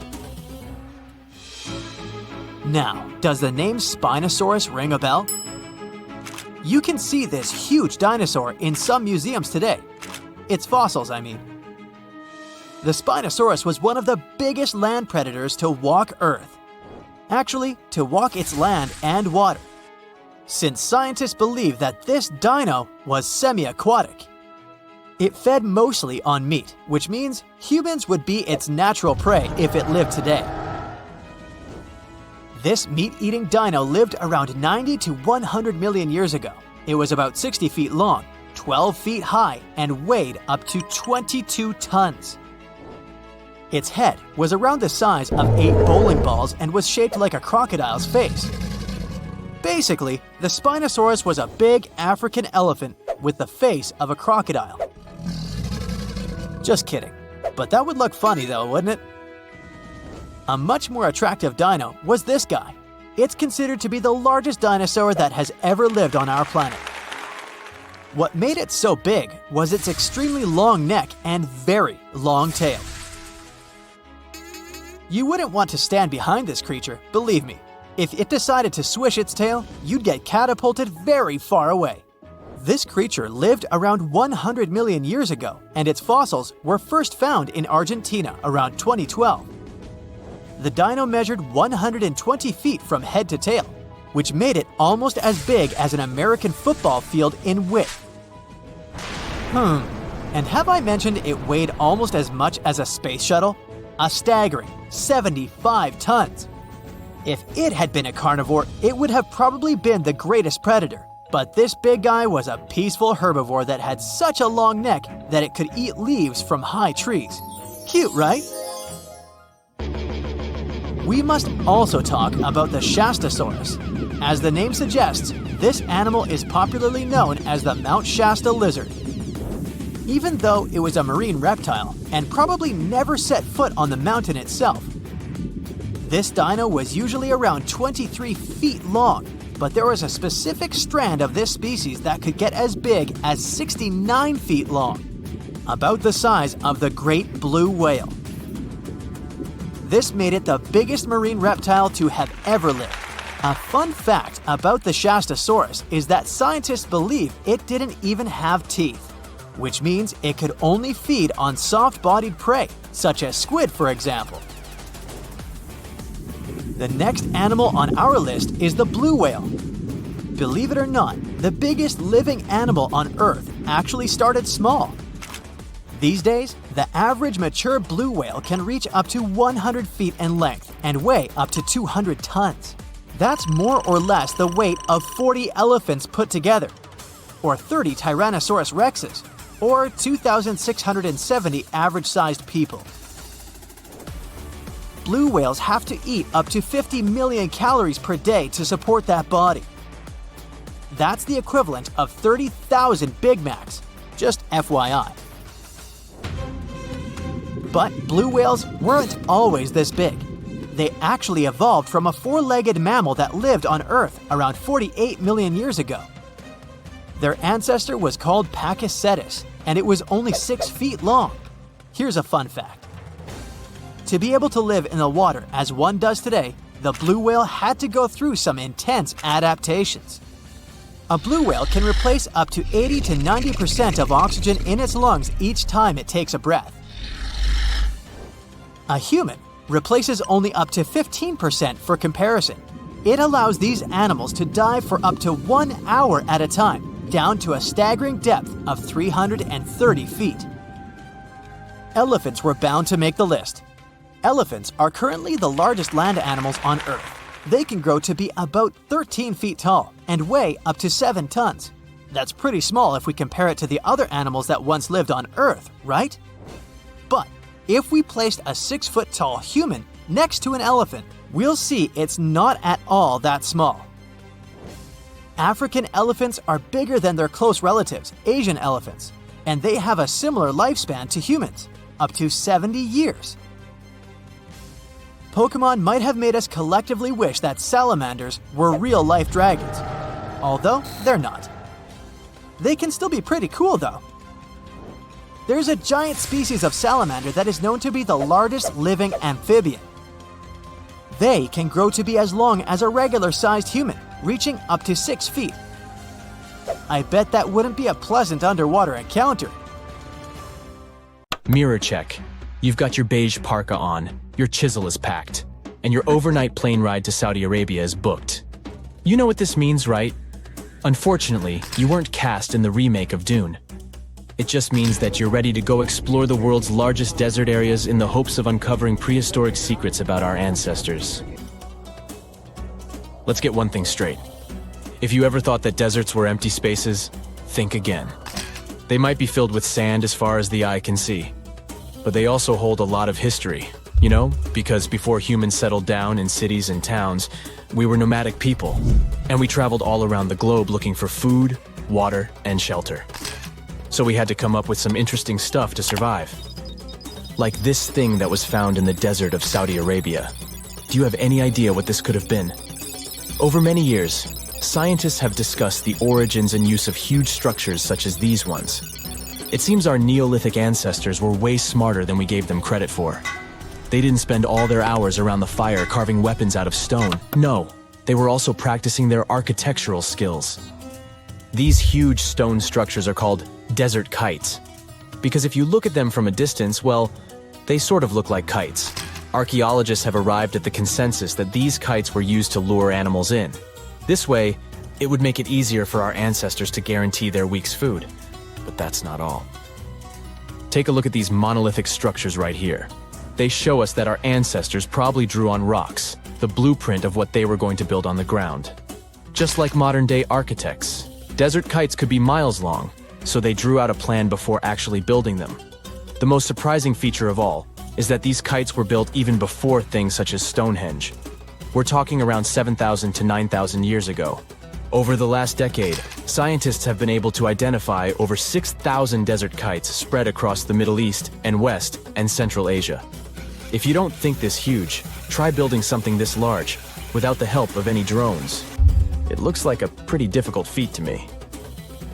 Now, does the name Spinosaurus ring a bell? You can see this huge dinosaur in some museums today. Its fossils, I mean. The Spinosaurus was one of the biggest land predators to walk Earth. Actually, to walk its land and water, since scientists believe that this dino was semi-aquatic. It fed mostly on meat, which means humans would be its natural prey if it lived today. This meat-eating dino lived around 90 to 100 million years ago. It was about 60 feet long, 12 feet high, and weighed up to 22 tons. Its head was around the size of 8 bowling balls and was shaped like a crocodile's face. Basically, the Spinosaurus was a big African elephant with the face of a crocodile. Just kidding. But that would look funny though, wouldn't it? A much more attractive dino was this guy. It's considered to be the largest dinosaur that has ever lived on our planet. What made it so big was its extremely long neck and very long tail. You wouldn't want to stand behind this creature, believe me. If it decided to swish its tail, you'd get catapulted very far away. This creature lived around 100 million years ago, and its fossils were first found in Argentina around 2012. The dino measured 120 feet from head to tail, which made it almost as big as an American football field in width. And have I mentioned it weighed almost as much as a space shuttle? A staggering 75 tons. If it had been a carnivore, it would have probably been the greatest predator. But this big guy was a peaceful herbivore that had such a long neck that it could eat leaves from high trees. Cute, right? We must also talk about the Shastasaurus. As the name suggests, this animal is popularly known as the Mount Shasta lizard. Even though it was a marine reptile and probably never set foot on the mountain itself, this dino was usually around 23 feet long, but there was a specific strand of this species that could get as big as 69 feet long, about the size of the great blue whale. This made it the biggest marine reptile to have ever lived. A fun fact about the Shastasaurus is that scientists believe it didn't even have teeth, which means it could only feed on soft-bodied prey, such as squid, for example. The next animal on our list is the blue whale. Believe it or not, the biggest living animal on Earth actually started small. These days, the average mature blue whale can reach up to 100 feet in length and weigh up to 200 tons. That's more or less the weight of 40 elephants put together, or 30 Tyrannosaurus rexes, or 2,670 average-sized people. Blue whales have to eat up to 50 million calories per day to support that body. That's the equivalent of 30,000 Big Macs, just FYI. But blue whales weren't always this big. They actually evolved from a four-legged mammal that lived on Earth around 48 million years ago. Their ancestor was called Pakicetus, and it was only 6 feet long. Here's a fun fact. To be able to live in the water as one does today, the blue whale had to go through some intense adaptations. A blue whale can replace up to 80 to 90% of oxygen in its lungs each time it takes a breath. A human replaces only up to 15% for comparison. It allows these animals to dive for up to 1 hour at a time, down to a staggering depth of 330 feet. Elephants were bound to make the list. Elephants are currently the largest land animals on Earth. They can grow to be about 13 feet tall and weigh up to 7 tons. That's pretty small if we compare it to the other animals that once lived on Earth, right? But if we placed a 6-foot-tall human next to an elephant, we'll see it's not at all that small. African elephants are bigger than their close relatives, Asian elephants, and they have a similar lifespan to humans, up to 70 years. Pokemon might have made us collectively wish that salamanders were real-life dragons, although they're not. They can still be pretty cool, though. There's a giant species of salamander that is known to be the largest living amphibian. They can grow to be as long as a regular-sized human, reaching up to 6 feet. I bet that wouldn't be a pleasant underwater encounter. Mirror check. You've got your beige parka on, your chisel is packed, and your overnight plane ride to Saudi Arabia is booked. You know what this means, right? Unfortunately, you weren't cast in the remake of Dune. It just means that you're ready to go explore the world's largest desert areas in the hopes of uncovering prehistoric secrets about our ancestors. Let's get one thing straight. If you ever thought that deserts were empty spaces, think again. They might be filled with sand as far as the eye can see, but they also hold a lot of history, you know, because before humans settled down in cities and towns, we were nomadic people, and we traveled all around the globe looking for food, water, and shelter. So we had to come up with some interesting stuff to survive. Like this thing that was found in the desert of Saudi Arabia. Do you have any idea what this could have been? Over many years, scientists have discussed the origins and use of huge structures such as these ones. It seems our Neolithic ancestors were way smarter than we gave them credit for. They didn't spend all their hours around the fire carving weapons out of stone. No, they were also practicing their architectural skills. These huge stone structures are called desert kites, because if you look at them from a distance, well, they sort of look like kites. Archaeologists have arrived at the consensus that these kites were used to lure animals in. This way, it would make it easier for our ancestors to guarantee their week's food. But that's not all. Take a look at these monolithic structures right here. They show us that our ancestors probably drew on rocks, the blueprint of what they were going to build on the ground. Just like modern-day architects, desert kites could be miles long, so they drew out a plan before actually building them. The most surprising feature of all is that these kites were built even before things such as Stonehenge. We're talking around 7,000 to 9,000 years ago. Over the last decade, scientists have been able to identify over 6,000 desert kites spread across the Middle East and West and Central Asia. If you don't think this huge, try building something this large without the help of any drones. It looks like a pretty difficult feat to me.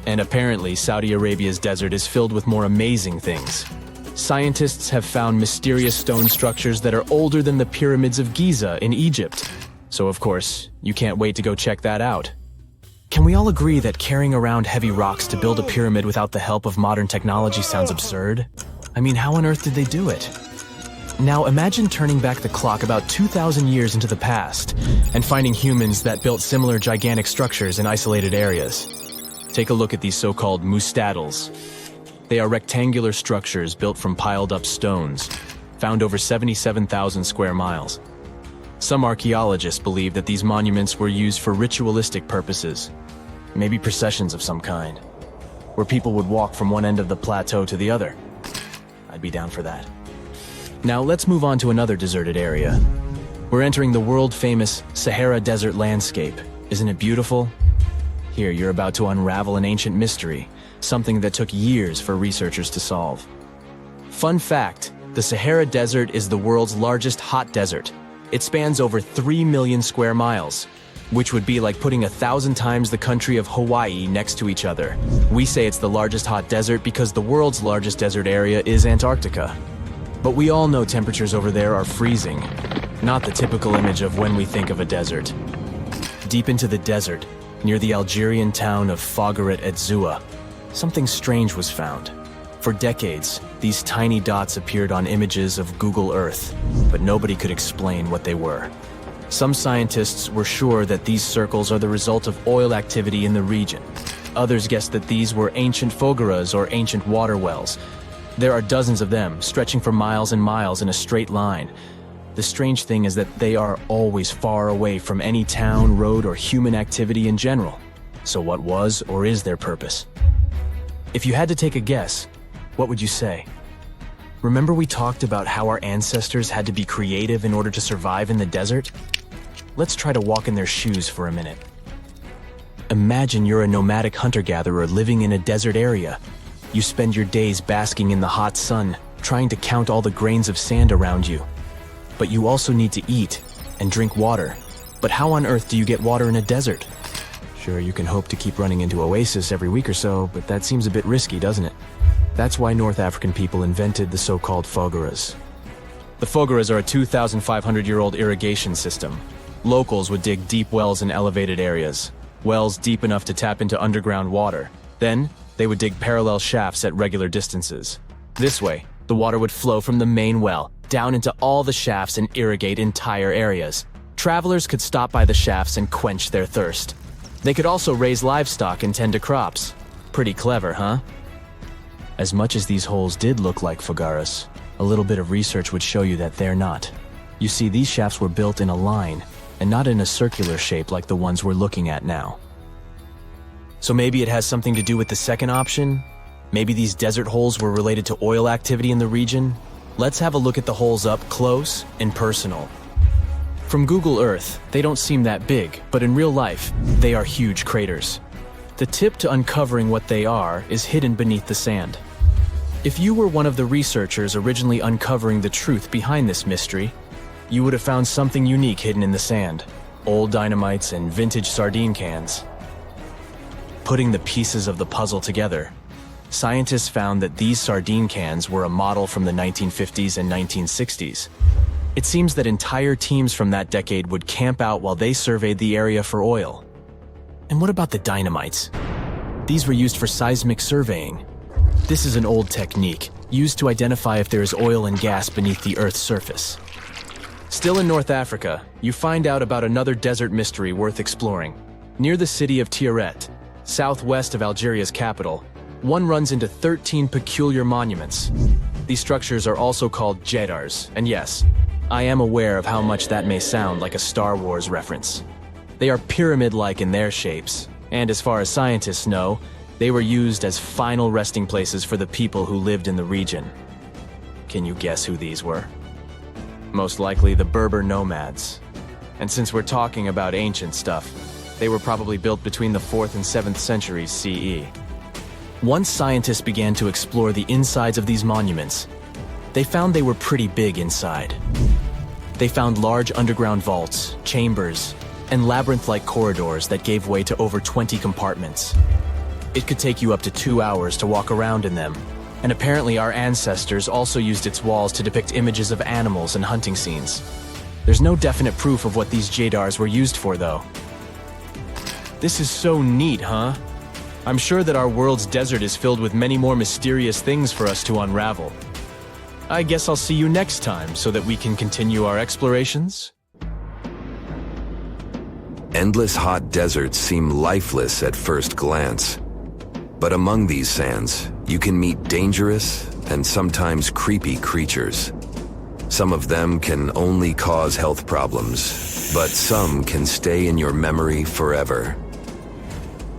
And apparently, Saudi Arabia's desert is filled with more amazing things. Scientists have found mysterious stone structures that are older than the pyramids of Giza in Egypt. So of course, you can't wait to go check that out. Can we all agree that carrying around heavy rocks to build a pyramid without the help of modern technology sounds absurd? I mean, how on earth did they do it? Now imagine turning back the clock about 2,000 years into the past and finding humans that built similar gigantic structures in isolated areas. Take a look at these so-called mustadils. They are rectangular structures built from piled-up stones, found over 77,000 square miles. Some archaeologists believe that these monuments were used for ritualistic purposes, maybe processions of some kind, where people would walk from one end of the plateau to the other. I'd be down for that. Now let's move on to another deserted area. We're entering the world-famous Sahara Desert landscape. Isn't it beautiful? Here, you're about to unravel an ancient mystery, something that took years for researchers to solve. Fun fact, the Sahara Desert is the world's largest hot desert. It spans over 3 million square miles, which would be like putting 1,000 times the country of Hawaii next to each other. We say it's the largest hot desert because the world's largest desert area is Antarctica. But we all know temperatures over there are freezing, not the typical image of when we think of a desert. Deep into the desert, near the Algerian town of Fougeret et Zoua, something strange was found. For decades, these tiny dots appeared on images of Google Earth, but nobody could explain what they were. Some scientists were sure that these circles are the result of oil activity in the region. Others guessed that these were ancient fogeras or ancient water wells. There are dozens of them, stretching for miles and miles in a straight line. The strange thing is that they are always far away from any town, road, or human activity in general. So what was or is their purpose? If you had to take a guess, what would you say? Remember we talked about how our ancestors had to be creative in order to survive in the desert? Let's try to walk in their shoes for a minute. Imagine you're a nomadic hunter-gatherer living in a desert area. You spend your days basking in the hot sun, trying to count all the grains of sand around you. But you also need to eat and drink water. But how on earth do you get water in a desert? Sure, you can hope to keep running into Oasis every week or so, but that seems a bit risky, doesn't it? That's why North African people invented the so-called fogeras. The fogeras are a 2,500-year-old irrigation system. Locals would dig deep wells in elevated areas, wells deep enough to tap into underground water. Then, they would dig parallel shafts at regular distances. This way, the water would flow from the main well down into all the shafts and irrigate entire areas. Travelers could stop by the shafts and quench their thirst. They could also raise livestock and tend to crops. Pretty clever, huh? As much as these holes did look like fogeras, a little bit of research would show you that they're not. You see, these shafts were built in a line, and not in a circular shape like the ones we're looking at now. So maybe it has something to do with the second option? Maybe these desert holes were related to oil activity in the region? Let's have a look at the holes up close and personal. From Google Earth, they don't seem that big, but in real life, they are huge craters. The tip to uncovering what they are is hidden beneath the sand. If you were one of the researchers originally uncovering the truth behind this mystery, you would have found something unique hidden in the sand. Old dynamites and vintage sardine cans. Putting the pieces of the puzzle together, scientists found that these sardine cans were a model from the 1950s and 1960s. It seems that entire teams from that decade would camp out while they surveyed the area for oil. And what about the dynamites? These were used for seismic surveying. This is an old technique, used to identify if there is oil and gas beneath the Earth's surface. Still in North Africa, you find out about another desert mystery worth exploring. Near the city of Tiaret, southwest of Algeria's capital, one runs into 13 peculiar monuments. These structures are also called Jedars, and yes, I am aware of how much that may sound like a Star Wars reference. They are pyramid-like in their shapes, and as far as scientists know, they were used as final resting places for the people who lived in the region. Can you guess who these were? Most likely the Berber nomads. And since we're talking about ancient stuff, they were probably built between the 4th and 7th centuries CE. Once scientists began to explore the insides of these monuments, they found they were pretty big inside. They found large underground vaults, chambers, and labyrinth-like corridors that gave way to over 20 compartments. It could take you up to 2 hours to walk around in them, and apparently our ancestors also used its walls to depict images of animals and hunting scenes. There's no definite proof of what these Jedars were used for, though. This is so neat, huh? I'm sure that our world's desert is filled with many more mysterious things for us to unravel. I guess I'll see you next time so that we can continue our explorations. Endless hot deserts seem lifeless at first glance. But among these sands, you can meet dangerous and sometimes creepy creatures. Some of them can only cause health problems, but some can stay in your memory forever.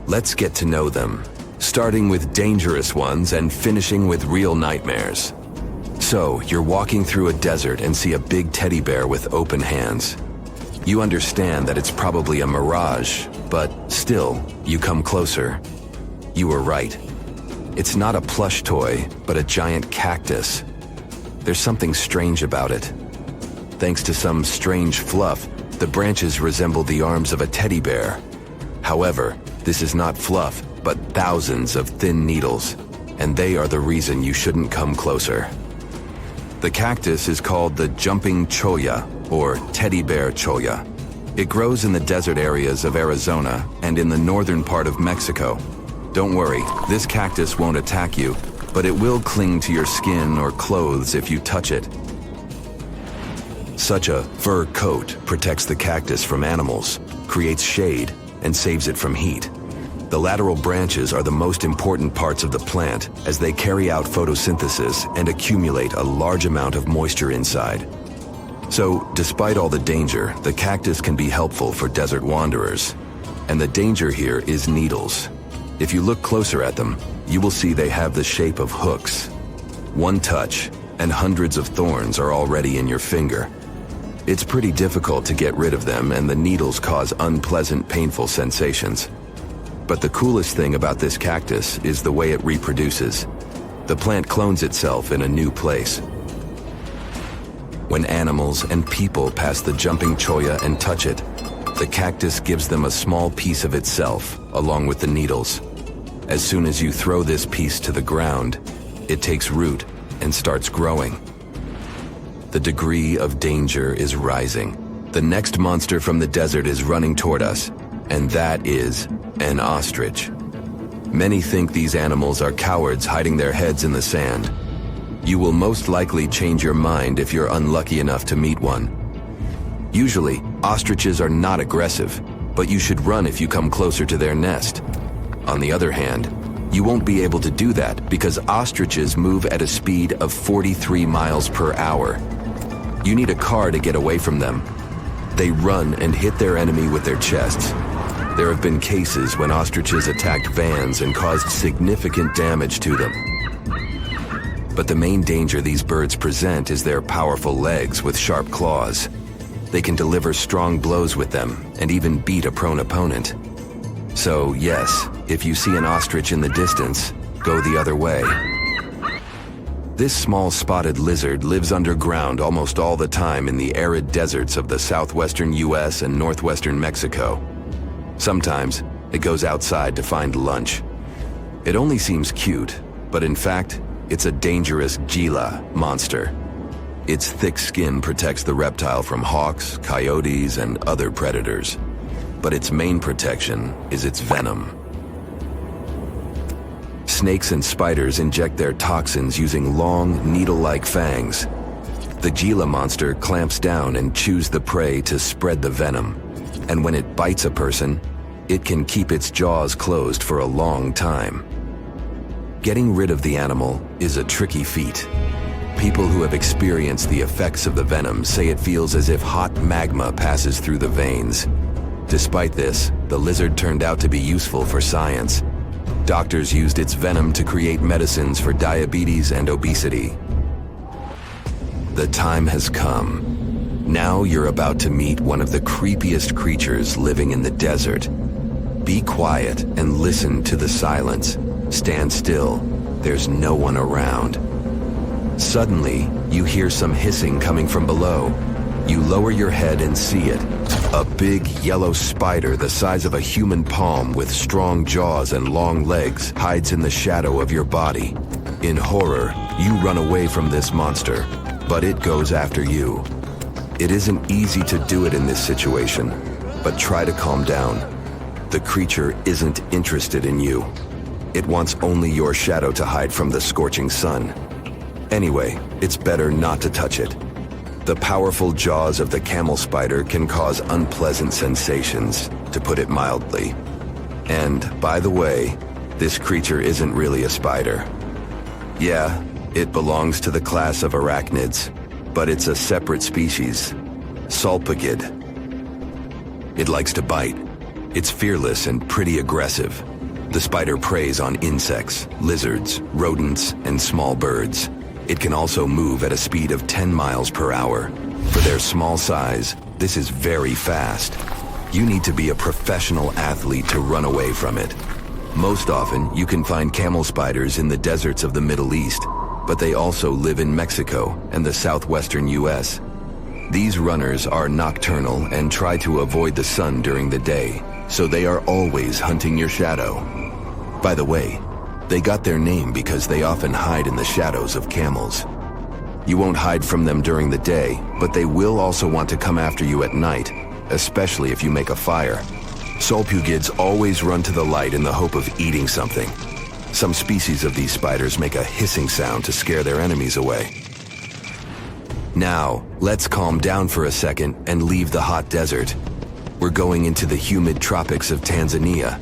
Let's get to know them, starting with dangerous ones and finishing with real nightmares. So, you're walking through a desert and see a big teddy bear with open hands. You understand that it's probably a mirage, but still, you come closer. You were right. It's not a plush toy, but a giant cactus. There's something strange about it. Thanks to some strange fluff, the branches resemble the arms of a teddy bear. However, this is not fluff, but thousands of thin needles, and they are the reason you shouldn't come closer. The cactus is called the jumping cholla, or teddy bear cholla. It grows in the desert areas of Arizona and in the northern part of Mexico. Don't worry, this cactus won't attack you, but it will cling to your skin or clothes if you touch it. Such a fur coat protects the cactus from animals, creates shade, and saves it from heat. The lateral branches are the most important parts of the plant as they carry out photosynthesis and accumulate a large amount of moisture inside. So, despite all the danger, the cactus can be helpful for desert wanderers. And the danger here is needles. If you look closer at them, you will see they have the shape of hooks. One touch, and hundreds of thorns are already in your finger. It's pretty difficult to get rid of them, and the needles cause unpleasant, painful sensations. But the coolest thing about this cactus is the way it reproduces. The plant clones itself in a new place. When animals and people pass the jumping cholla and touch it, the cactus gives them a small piece of itself, along with the needles. As soon as you throw this piece to the ground, it takes root and starts growing. The degree of danger is rising. The next monster from the desert is running toward us, and that is an ostrich. Many think these animals are cowards hiding their heads in the sand. You will most likely change your mind if you're unlucky enough to meet one. Usually, ostriches are not aggressive, but you should run if you come closer to their nest. On the other hand, you won't be able to do that because ostriches move at a speed of 43 miles per hour. You need a car to get away from them. They run and hit their enemy with their chests. There have been cases when ostriches attacked vans and caused significant damage to them. But the main danger these birds present is their powerful legs with sharp claws. They can deliver strong blows with them and even beat a prone opponent. So yes, if you see an ostrich in the distance, go the other way. This small spotted lizard lives underground almost all the time in the arid deserts of the southwestern US and northwestern Mexico. Sometimes, it goes outside to find lunch. It only seems cute, but in fact, it's a dangerous Gila monster. Its thick skin protects the reptile from hawks, coyotes, and other predators. But its main protection is its venom. Snakes and spiders inject their toxins using long, needle-like fangs. The Gila monster clamps down and chews the prey to spread the venom. And when it bites a person, it can keep its jaws closed for a long time. Getting rid of the animal is a tricky feat. People who have experienced the effects of the venom say it feels as if hot magma passes through the veins. Despite this, the lizard turned out to be useful for science. Doctors used its venom to create medicines for diabetes and obesity. The time has come. Now you're about to meet one of the creepiest creatures living in the desert. Be quiet and listen to the silence. Stand still. There's no one around. Suddenly, you hear some hissing coming from below. You lower your head and see it. A big yellow spider the size of a human palm with strong jaws and long legs hides in the shadow of your body. In horror, you run away from this monster, but it goes after you. It isn't easy to do it in this situation, but try to calm down. The creature isn't interested in you. It wants only your shadow to hide from the scorching sun. Anyway, it's better not to touch it. The powerful jaws of the camel spider can cause unpleasant sensations, to put it mildly. And, by the way, this creature isn't really a spider. Yeah, it belongs to the class of arachnids, but it's a separate species, Sulpagid. It likes to bite. It's fearless and pretty aggressive. The spider preys on insects, lizards, rodents, and small birds. It can also move at a speed of 10 miles per hour. For their small size, this is very fast. You need to be a professional athlete to run away from it. Most often, you can find camel spiders in the deserts of the Middle East, but they also live in Mexico and the southwestern US. These runners are nocturnal and try to avoid the sun during the day, so they are always hunting your shadow. By the way, they got their name because they often hide in the shadows of camels. You won't hide from them during the day, but they will also want to come after you at night, especially if you make a fire. Sulpugids always run to the light in the hope of eating something. Some species of these spiders make a hissing sound to scare their enemies away. Now, let's calm down for a second and leave the hot desert. We're going into the humid tropics of Tanzania.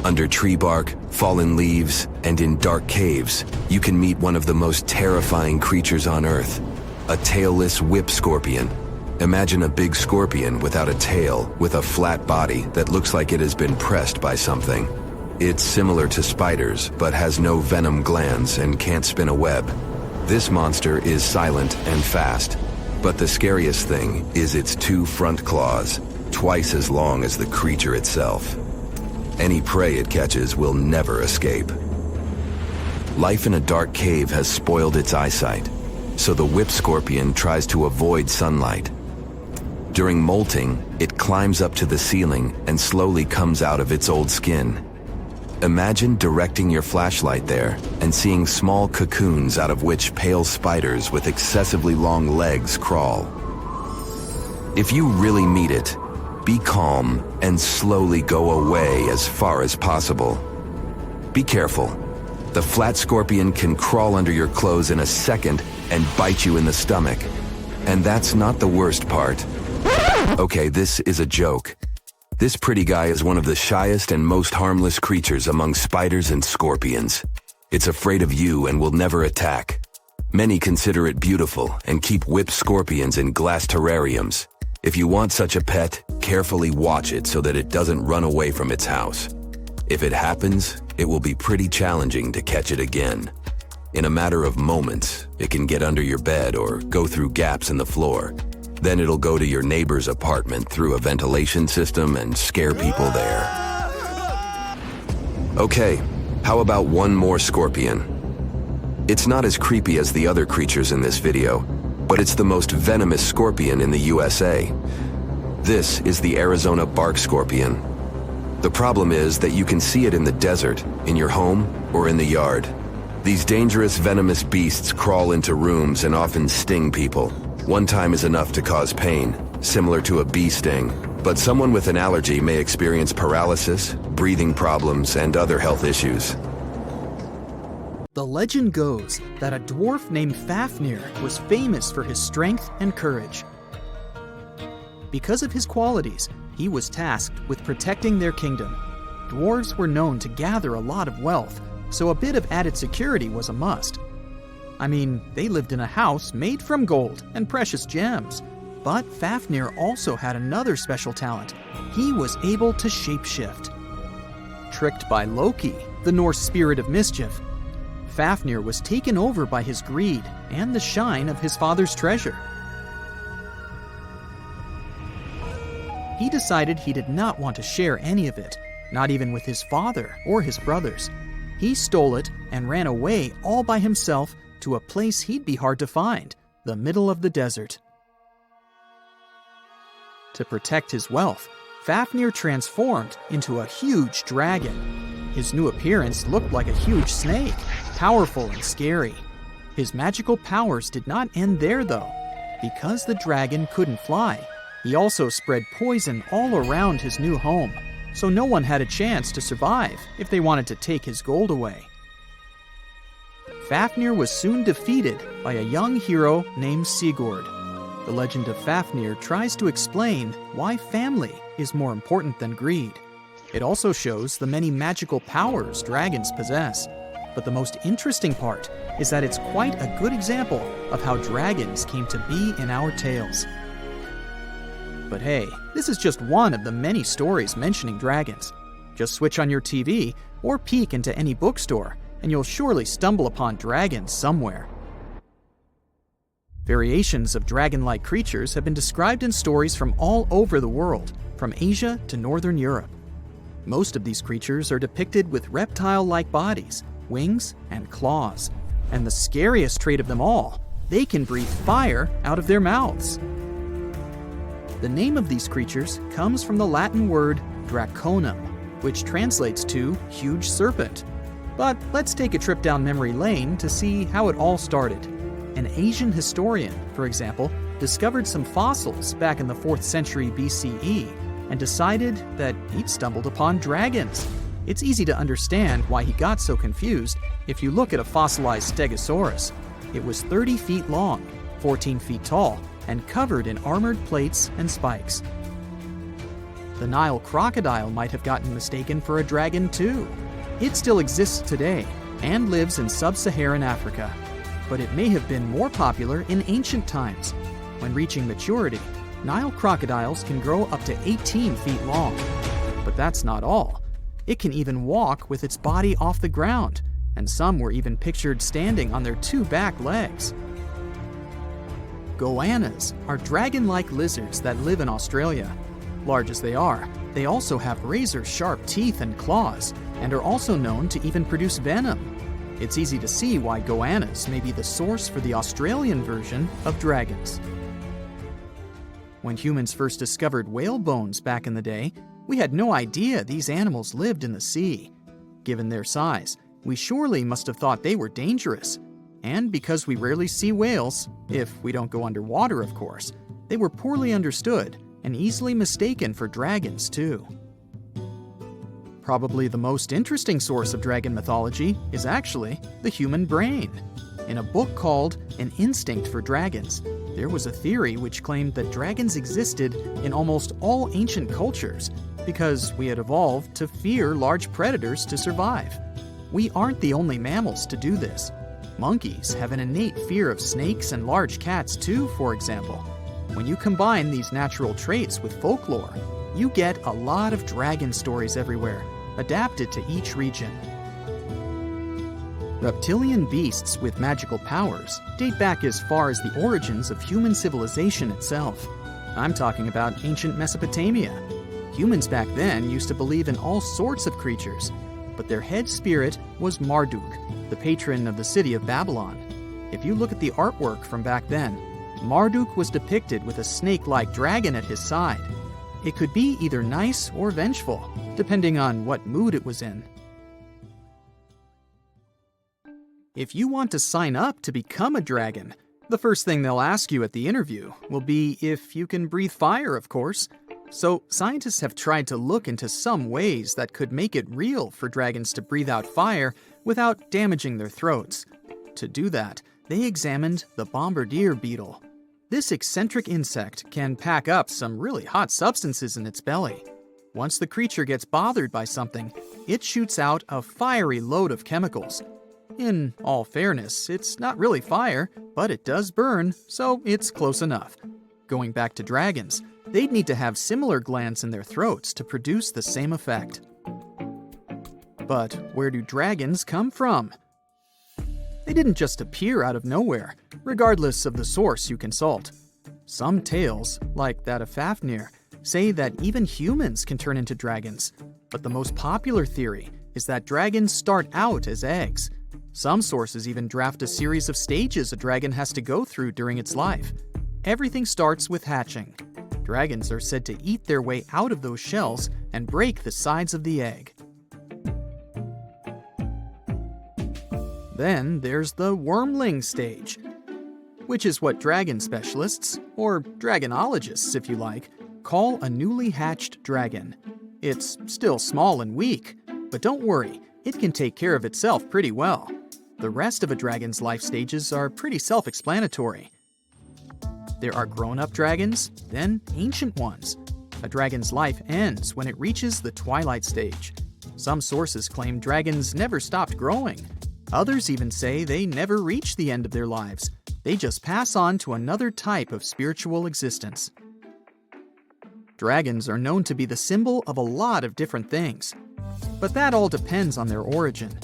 Under tree bark, fallen leaves, and in dark caves, you can meet one of the most terrifying creatures on Earth, a tailless whip scorpion. Imagine a big scorpion without a tail, with a flat body that looks like it has been pressed by something. It's similar to spiders, but has no venom glands and can't spin a web. This monster is silent and fast, but the scariest thing is its 2 front claws, twice as long as the creature itself. Any prey it catches will never escape. Life in a dark cave has spoiled its eyesight, so the whip scorpion tries to avoid sunlight. During molting, it climbs up to the ceiling and slowly comes out of its old skin. Imagine directing your flashlight there and seeing small cocoons out of which pale spiders with excessively long legs crawl. If you really meet it, be calm and slowly go away as far as possible. Be careful. The flat scorpion can crawl under your clothes in a second and bite you in the stomach. And that's not the worst part. Okay, this is a joke. This pretty guy is one of the shyest and most harmless creatures among spiders and scorpions. It's afraid of you and will never attack. Many consider it beautiful and keep whip scorpions in glass terrariums. If you want such a pet, carefully watch it so that it doesn't run away from its house. If it happens, it will be pretty challenging to catch it again. In a matter of moments, it can get under your bed or go through gaps in the floor. Then it'll go to your neighbor's apartment through a ventilation system and scare people there. Okay, how about one more scorpion? It's not as creepy as the other creatures in this video, but it's the most venomous scorpion in the USA. This is the Arizona bark scorpion. The problem is that you can see it in the desert, in your home, or in the yard. These dangerous, venomous beasts crawl into rooms and often sting people. One time is enough to cause pain, similar to a bee sting. But someone with an allergy may experience paralysis, breathing problems, and other health issues. The legend goes that a dwarf named Fafnir was famous for his strength and courage. Because of his qualities, he was tasked with protecting their kingdom. Dwarves were known to gather a lot of wealth, so a bit of added security was a must. I mean, they lived in a house made from gold and precious gems. But Fafnir also had another special talent. He was able to shapeshift. Tricked by Loki, the Norse spirit of mischief, Fafnir was taken over by his greed and the shine of his father's treasure. He decided he did not want to share any of it, not even with his father or his brothers. He stole it and ran away all by himself to a place he'd be hard to find, the middle of the desert. To protect his wealth, Fafnir transformed into a huge dragon. His new appearance looked like a huge snake, powerful and scary. His magical powers did not end there, though. Because the dragon couldn't fly, he also spread poison all around his new home, so no one had a chance to survive if they wanted to take his gold away. Fafnir was soon defeated by a young hero named Sigurd. The legend of Fafnir tries to explain why family is more important than greed. It also shows the many magical powers dragons possess. But the most interesting part is that it's quite a good example of how dragons came to be in our tales. But hey, this is just one of the many stories mentioning dragons. Just switch on your TV or peek into any bookstore, and you'll surely stumble upon dragons somewhere. Variations of dragon-like creatures have been described in stories from all over the world, from Asia to Northern Europe. Most of these creatures are depicted with reptile-like bodies, wings, and claws. And the scariest trait of them all, they can breathe fire out of their mouths. The name of these creatures comes from the Latin word draconum, which translates to huge serpent. But let's take a trip down memory lane to see how it all started. An Asian historian, for example, discovered some fossils back in the 4th century BCE and decided that he'd stumbled upon dragons. It's easy to understand why he got so confused if you look at a fossilized Stegosaurus. It was 30 feet long, 14 feet tall, and covered in armored plates and spikes. The Nile crocodile might have gotten mistaken for a dragon too. It still exists today and lives in sub-Saharan Africa. But it may have been more popular in ancient times. When reaching maturity, Nile crocodiles can grow up to 18 feet long. But that's not all. It can even walk with its body off the ground, and some were even pictured standing on their 2 back legs. Goannas are dragon-like lizards that live in Australia. Large as they are, they also have razor-sharp teeth and claws, and are also known to even produce venom. It's easy to see why goannas may be the source for the Australian version of dragons. When humans first discovered whale bones back in the day, we had no idea these animals lived in the sea. Given their size, we surely must have thought they were dangerous. And because we rarely see whales, if we don't go underwater of course, they were poorly understood and easily mistaken for dragons too. Probably the most interesting source of dragon mythology is actually the human brain. In a book called An Instinct for Dragons, there was a theory which claimed that dragons existed in almost all ancient cultures because we had evolved to fear large predators to survive. We aren't the only mammals to do this. Monkeys have an innate fear of snakes and large cats too, for example. When you combine these natural traits with folklore, you get a lot of dragon stories everywhere, adapted to each region. Reptilian beasts with magical powers date back as far as the origins of human civilization itself. I'm talking about ancient Mesopotamia. Humans back then used to believe in all sorts of creatures, but their head spirit was Marduk, the patron of the city of Babylon. If you look at the artwork from back then, Marduk was depicted with a snake-like dragon at his side. It could be either nice or vengeful, depending on what mood it was in. If you want to sign up to become a dragon, the first thing they'll ask you at the interview will be if you can breathe fire, of course. So scientists have tried to look into some ways that could make it real for dragons to breathe out fire without damaging their throats. To do that, they examined the bombardier beetle. This eccentric insect can pack up some really hot substances in its belly. Once the creature gets bothered by something, it shoots out a fiery load of chemicals. In all fairness, it's not really fire, but it does burn, so it's close enough. Going back to dragons, they'd need to have similar glands in their throats to produce the same effect. But where do dragons come from? They didn't just appear out of nowhere, regardless of the source you consult. Some tales, like that of Fafnir, say that even humans can turn into dragons, but the most popular theory is that dragons start out as eggs. Some sources even draft a series of stages a dragon has to go through during its life. Everything starts with hatching. Dragons are said to eat their way out of those shells and break the sides of the egg. Then there's the wormling stage, which is what dragon specialists, or dragonologists if you like, call a newly hatched dragon. It's still small and weak, but don't worry, it can take care of itself pretty well. The rest of a dragon's life stages are pretty self-explanatory. There are grown-up dragons, then ancient ones. A dragon's life ends when it reaches the twilight stage. Some sources claim dragons never stopped growing. Others even say they never reach the end of their lives. They just pass on to another type of spiritual existence. Dragons are known to be the symbol of a lot of different things. But that all depends on their origin.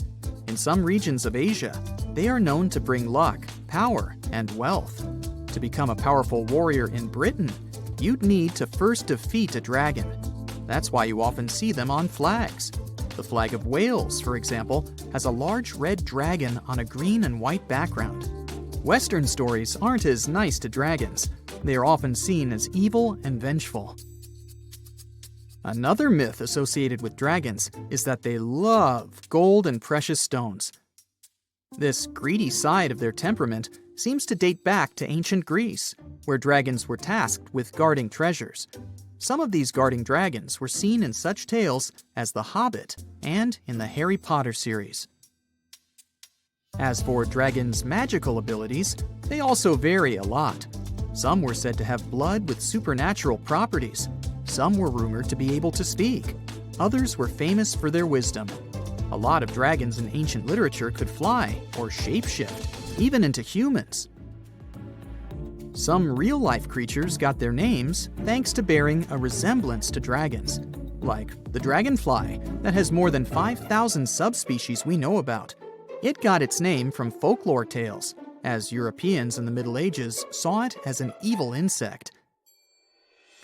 In some regions of Asia, they are known to bring luck, power, and wealth. To become a powerful warrior in Britain, you'd need to first defeat a dragon. That's why you often see them on flags. The flag of Wales, for example, has a large red dragon on a green and white background. Western stories aren't as nice to dragons. They are often seen as evil and vengeful. Another myth associated with dragons is that they love gold and precious stones. This greedy side of their temperament seems to date back to ancient Greece, where dragons were tasked with guarding treasures. Some of these guarding dragons were seen in such tales as The Hobbit and in the Harry Potter series. As for dragons' magical abilities, they also vary a lot. Some were said to have blood with supernatural properties. Some were rumored to be able to speak. Others were famous for their wisdom. A lot of dragons in ancient literature could fly or shapeshift, even into humans. Some real-life creatures got their names thanks to bearing a resemblance to dragons, like the dragonfly that has more than 5,000 subspecies we know about. It got its name from folklore tales, as Europeans in the Middle Ages saw it as an evil insect.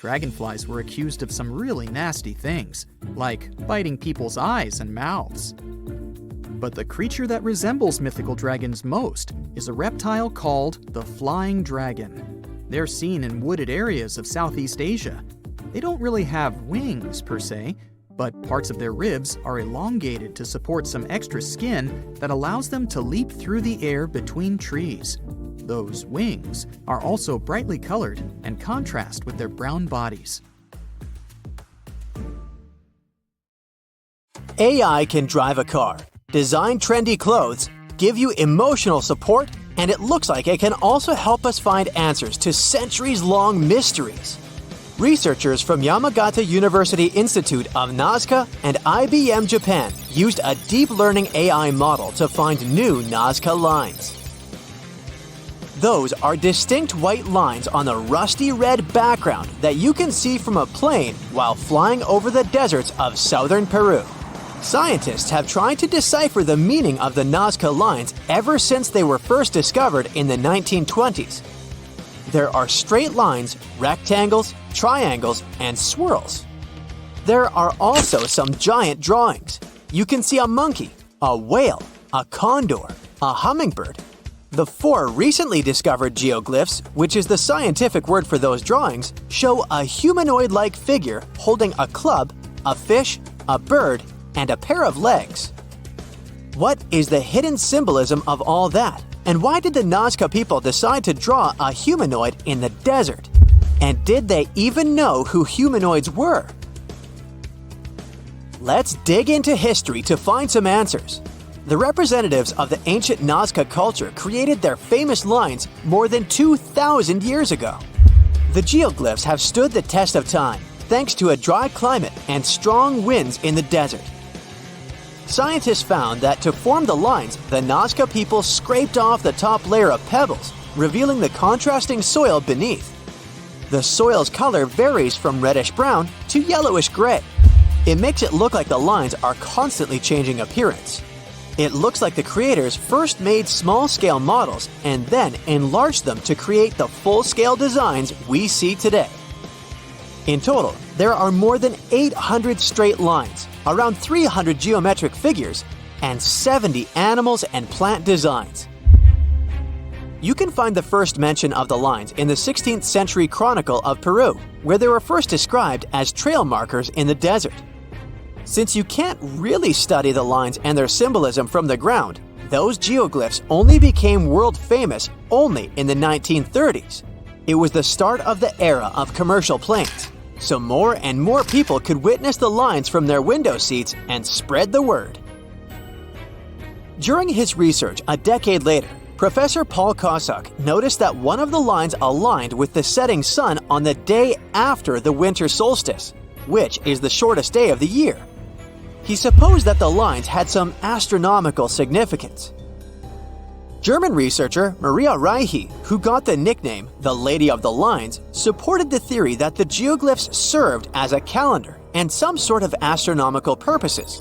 Dragonflies were accused of some really nasty things, like biting people's eyes and mouths. But the creature that resembles mythical dragons most is a reptile called the flying dragon. They're seen in wooded areas of Southeast Asia. They don't really have wings per se, but parts of their ribs are elongated to support some extra skin that allows them to leap through the air between trees. Those wings are also brightly colored and contrast with their brown bodies. AI can drive a car, design trendy clothes, give you emotional support, and it looks like it can also help us find answers to centuries-long mysteries. Researchers from Yamagata University Institute of Nazca and IBM Japan used a deep learning AI model to find new Nazca lines. Those are distinct white lines on a rusty red background that you can see from a plane while flying over the deserts of southern Peru. Scientists have tried to decipher the meaning of the Nazca lines ever since they were first discovered in the 1920s. There are straight lines, rectangles, triangles, and swirls. There are also some giant drawings. You can see a monkey, a whale, a condor, a hummingbird. The 4 recently discovered geoglyphs, which is the scientific word for those drawings, show a humanoid-like figure holding a club, a fish, a bird, and a pair of legs. What is the hidden symbolism of all that? And why did the Nazca people decide to draw a humanoid in the desert? And did they even know who humanoids were? Let's dig into history to find some answers. The representatives of the ancient Nazca culture created their famous lines more than 2,000 years ago. The geoglyphs have stood the test of time thanks to a dry climate and strong winds in the desert. Scientists found that to form the lines, the Nazca people scraped off the top layer of pebbles, revealing the contrasting soil beneath. The soil's color varies from reddish-brown to yellowish-gray. It makes it look like the lines are constantly changing appearance. It looks like the creators first made small-scale models and then enlarged them to create the full-scale designs we see today. In total, there are more than 800 straight lines, around 300 geometric figures, and 70 animals and plant designs. You can find the first mention of the lines in the 16th century Chronicle of Peru, where they were first described as trail markers in the desert. Since you can't really study the lines and their symbolism from the ground, those geoglyphs only became world famous only in the 1930s. It was the start of the era of commercial planes, so more and more people could witness the lines from their window seats and spread the word. During his research a decade later, Professor Paul Kosuk noticed that one of the lines aligned with the setting sun on the day after the winter solstice, which is the shortest day of the year. He supposed that the lines had some astronomical significance. German researcher Maria Reiche, who got the nickname the Lady of the Lines, supported the theory that the geoglyphs served as a calendar and some sort of astronomical purposes.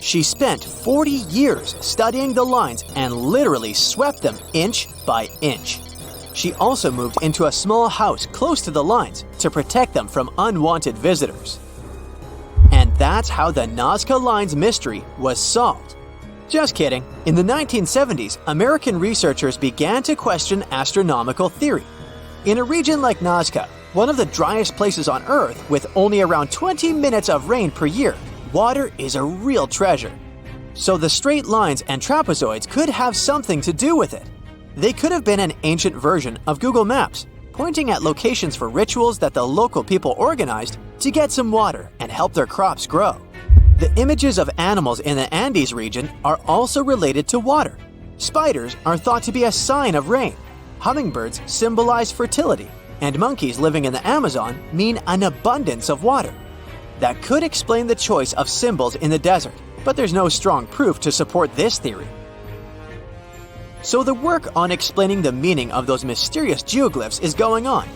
She spent 40 years studying the lines and literally swept them inch by inch. She also moved into a small house close to the lines to protect them from unwanted visitors. And that's how the Nazca Lines mystery was solved. Just kidding. In the 1970s, American researchers began to question astronomical theory. In a region like Nazca, one of the driest places on Earth with only around 20 minutes of rain per year, water is a real treasure. So the straight lines and trapezoids could have something to do with it. They could have been an ancient version of Google Maps, pointing at locations for rituals that the local people organized to get some water and help their crops grow. The images of animals in the Andes region are also related to water. Spiders are thought to be a sign of rain. Hummingbirds symbolize fertility, and monkeys living in the Amazon mean an abundance of water. That could explain the choice of symbols in the desert, but there's no strong proof to support this theory. So the work on explaining the meaning of those mysterious geoglyphs is going on.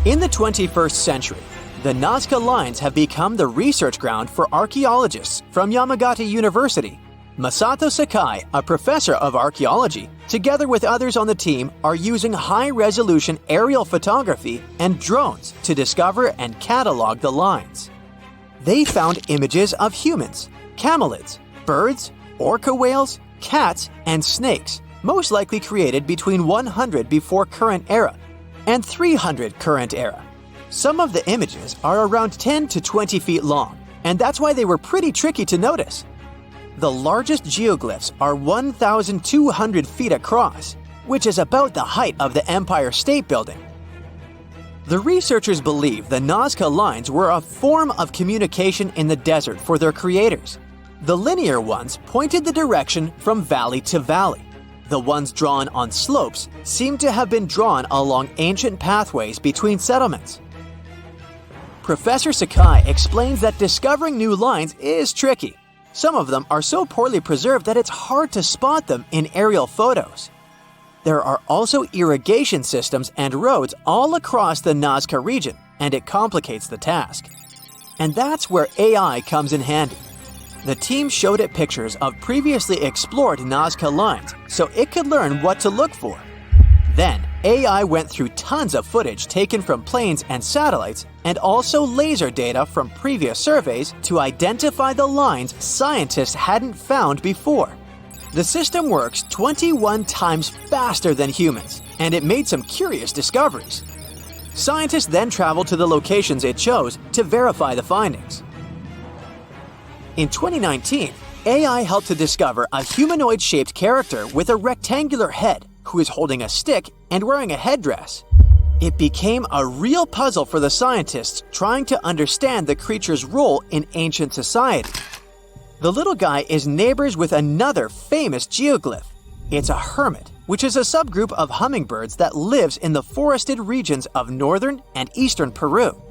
In the 21st century, the Nazca Lines have become the research ground for archaeologists from Yamagata University. Masato Sakai, a professor of archaeology, together with others on the team, are using high-resolution aerial photography and drones to discover and catalog the lines. They found images of humans, camelids, birds, orca whales, cats, and snakes, most likely created between 100 before current era and 300 current era. Some of the images are around 10 to 20 feet long, and that's why they were pretty tricky to notice. The largest geoglyphs are 1,200 feet across, which is about the height of the Empire State Building. The researchers believe the Nazca Lines were a form of communication in the desert for their creators. The linear ones pointed the direction from valley to valley. The ones drawn on slopes seem to have been drawn along ancient pathways between settlements. Professor Sakai explains that discovering new lines is tricky. Some of them are so poorly preserved that it's hard to spot them in aerial photos. There are also irrigation systems and roads all across the Nazca region, and it complicates the task. And that's where AI comes in handy. The team showed it pictures of previously explored Nazca Lines so it could learn what to look for. Then, AI went through tons of footage taken from planes and satellites and also laser data from previous surveys to identify the lines scientists hadn't found before. The system works 21 times faster than humans, and it made some curious discoveries. Scientists then traveled to the locations it chose to verify the findings. In 2019, AI helped to discover a humanoid-shaped character with a rectangular head who is holding a stick and wearing a headdress. It became a real puzzle for the scientists trying to understand the creature's role in ancient society. The little guy is neighbors with another famous geoglyph. It's a hermit, which is a subgroup of hummingbirds that lives in the forested regions of northern and eastern Peru.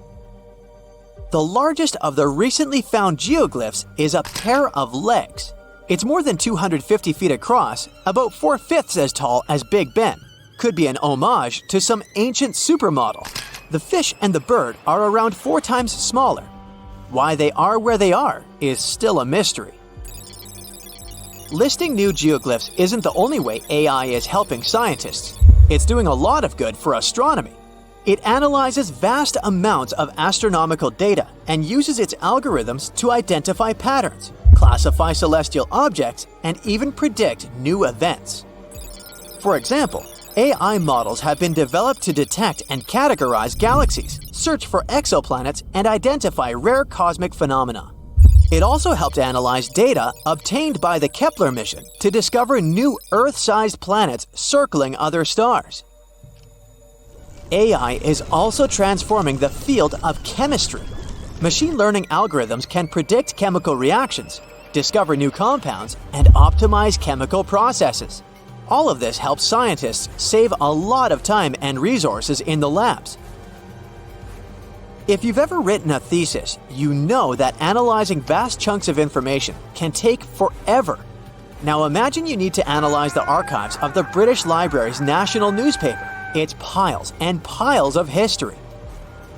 The largest of the recently found geoglyphs is a pair of legs. It's more than 250 feet across, about 4/5 as tall as Big Ben. Could be an homage to some ancient supermodel. The fish and the bird are around 4 times smaller. Why they are where they are is still a mystery. Listing new geoglyphs isn't the only way AI is helping scientists. It's doing a lot of good for astronomy. It analyzes vast amounts of astronomical data and uses its algorithms to identify patterns, classify celestial objects, and even predict new events. For example, AI models have been developed to detect and categorize galaxies, search for exoplanets, and identify rare cosmic phenomena. It also helped analyze data obtained by the Kepler mission to discover new Earth-sized planets circling other stars. AI is also transforming the field of chemistry. Machine learning algorithms can predict chemical reactions, discover new compounds, and optimize chemical processes. All of this helps scientists save a lot of time and resources in the labs. If you've ever written a thesis, you know that analyzing vast chunks of information can take forever. Now imagine you need to analyze the archives of the British Library's national newspaper. It's piles and piles of history.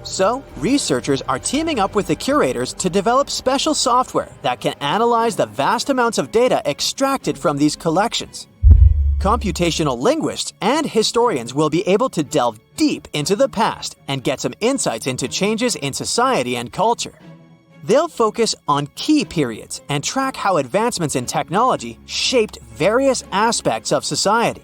So, researchers are teaming up with the curators to develop special software that can analyze the vast amounts of data extracted from these collections. Computational linguists and historians will be able to delve deep into the past and get some insights into changes in society and culture. They'll focus on key periods and track how advancements in technology shaped various aspects of society.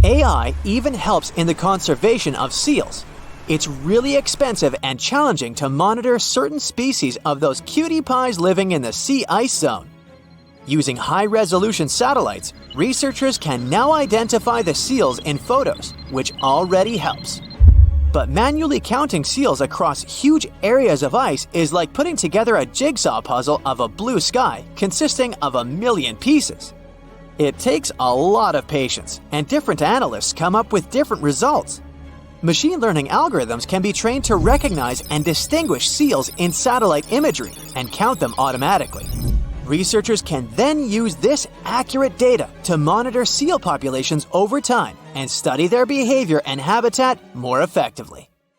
AI even helps in the conservation of seals. It's really expensive and challenging to monitor certain species of those cutie pies living in the sea ice zone. Using high-resolution satellites, researchers can now identify the seals in photos, which already helps. But manually counting seals across huge areas of ice is like putting together a jigsaw puzzle of a blue sky consisting of 1 million pieces. It takes a lot of patience, and different analysts come up with different results. Machine learning algorithms can be trained to recognize and distinguish seals in satellite imagery and count them automatically. Researchers can then use this accurate data to monitor seal populations over time and study their behavior and habitat more effectively.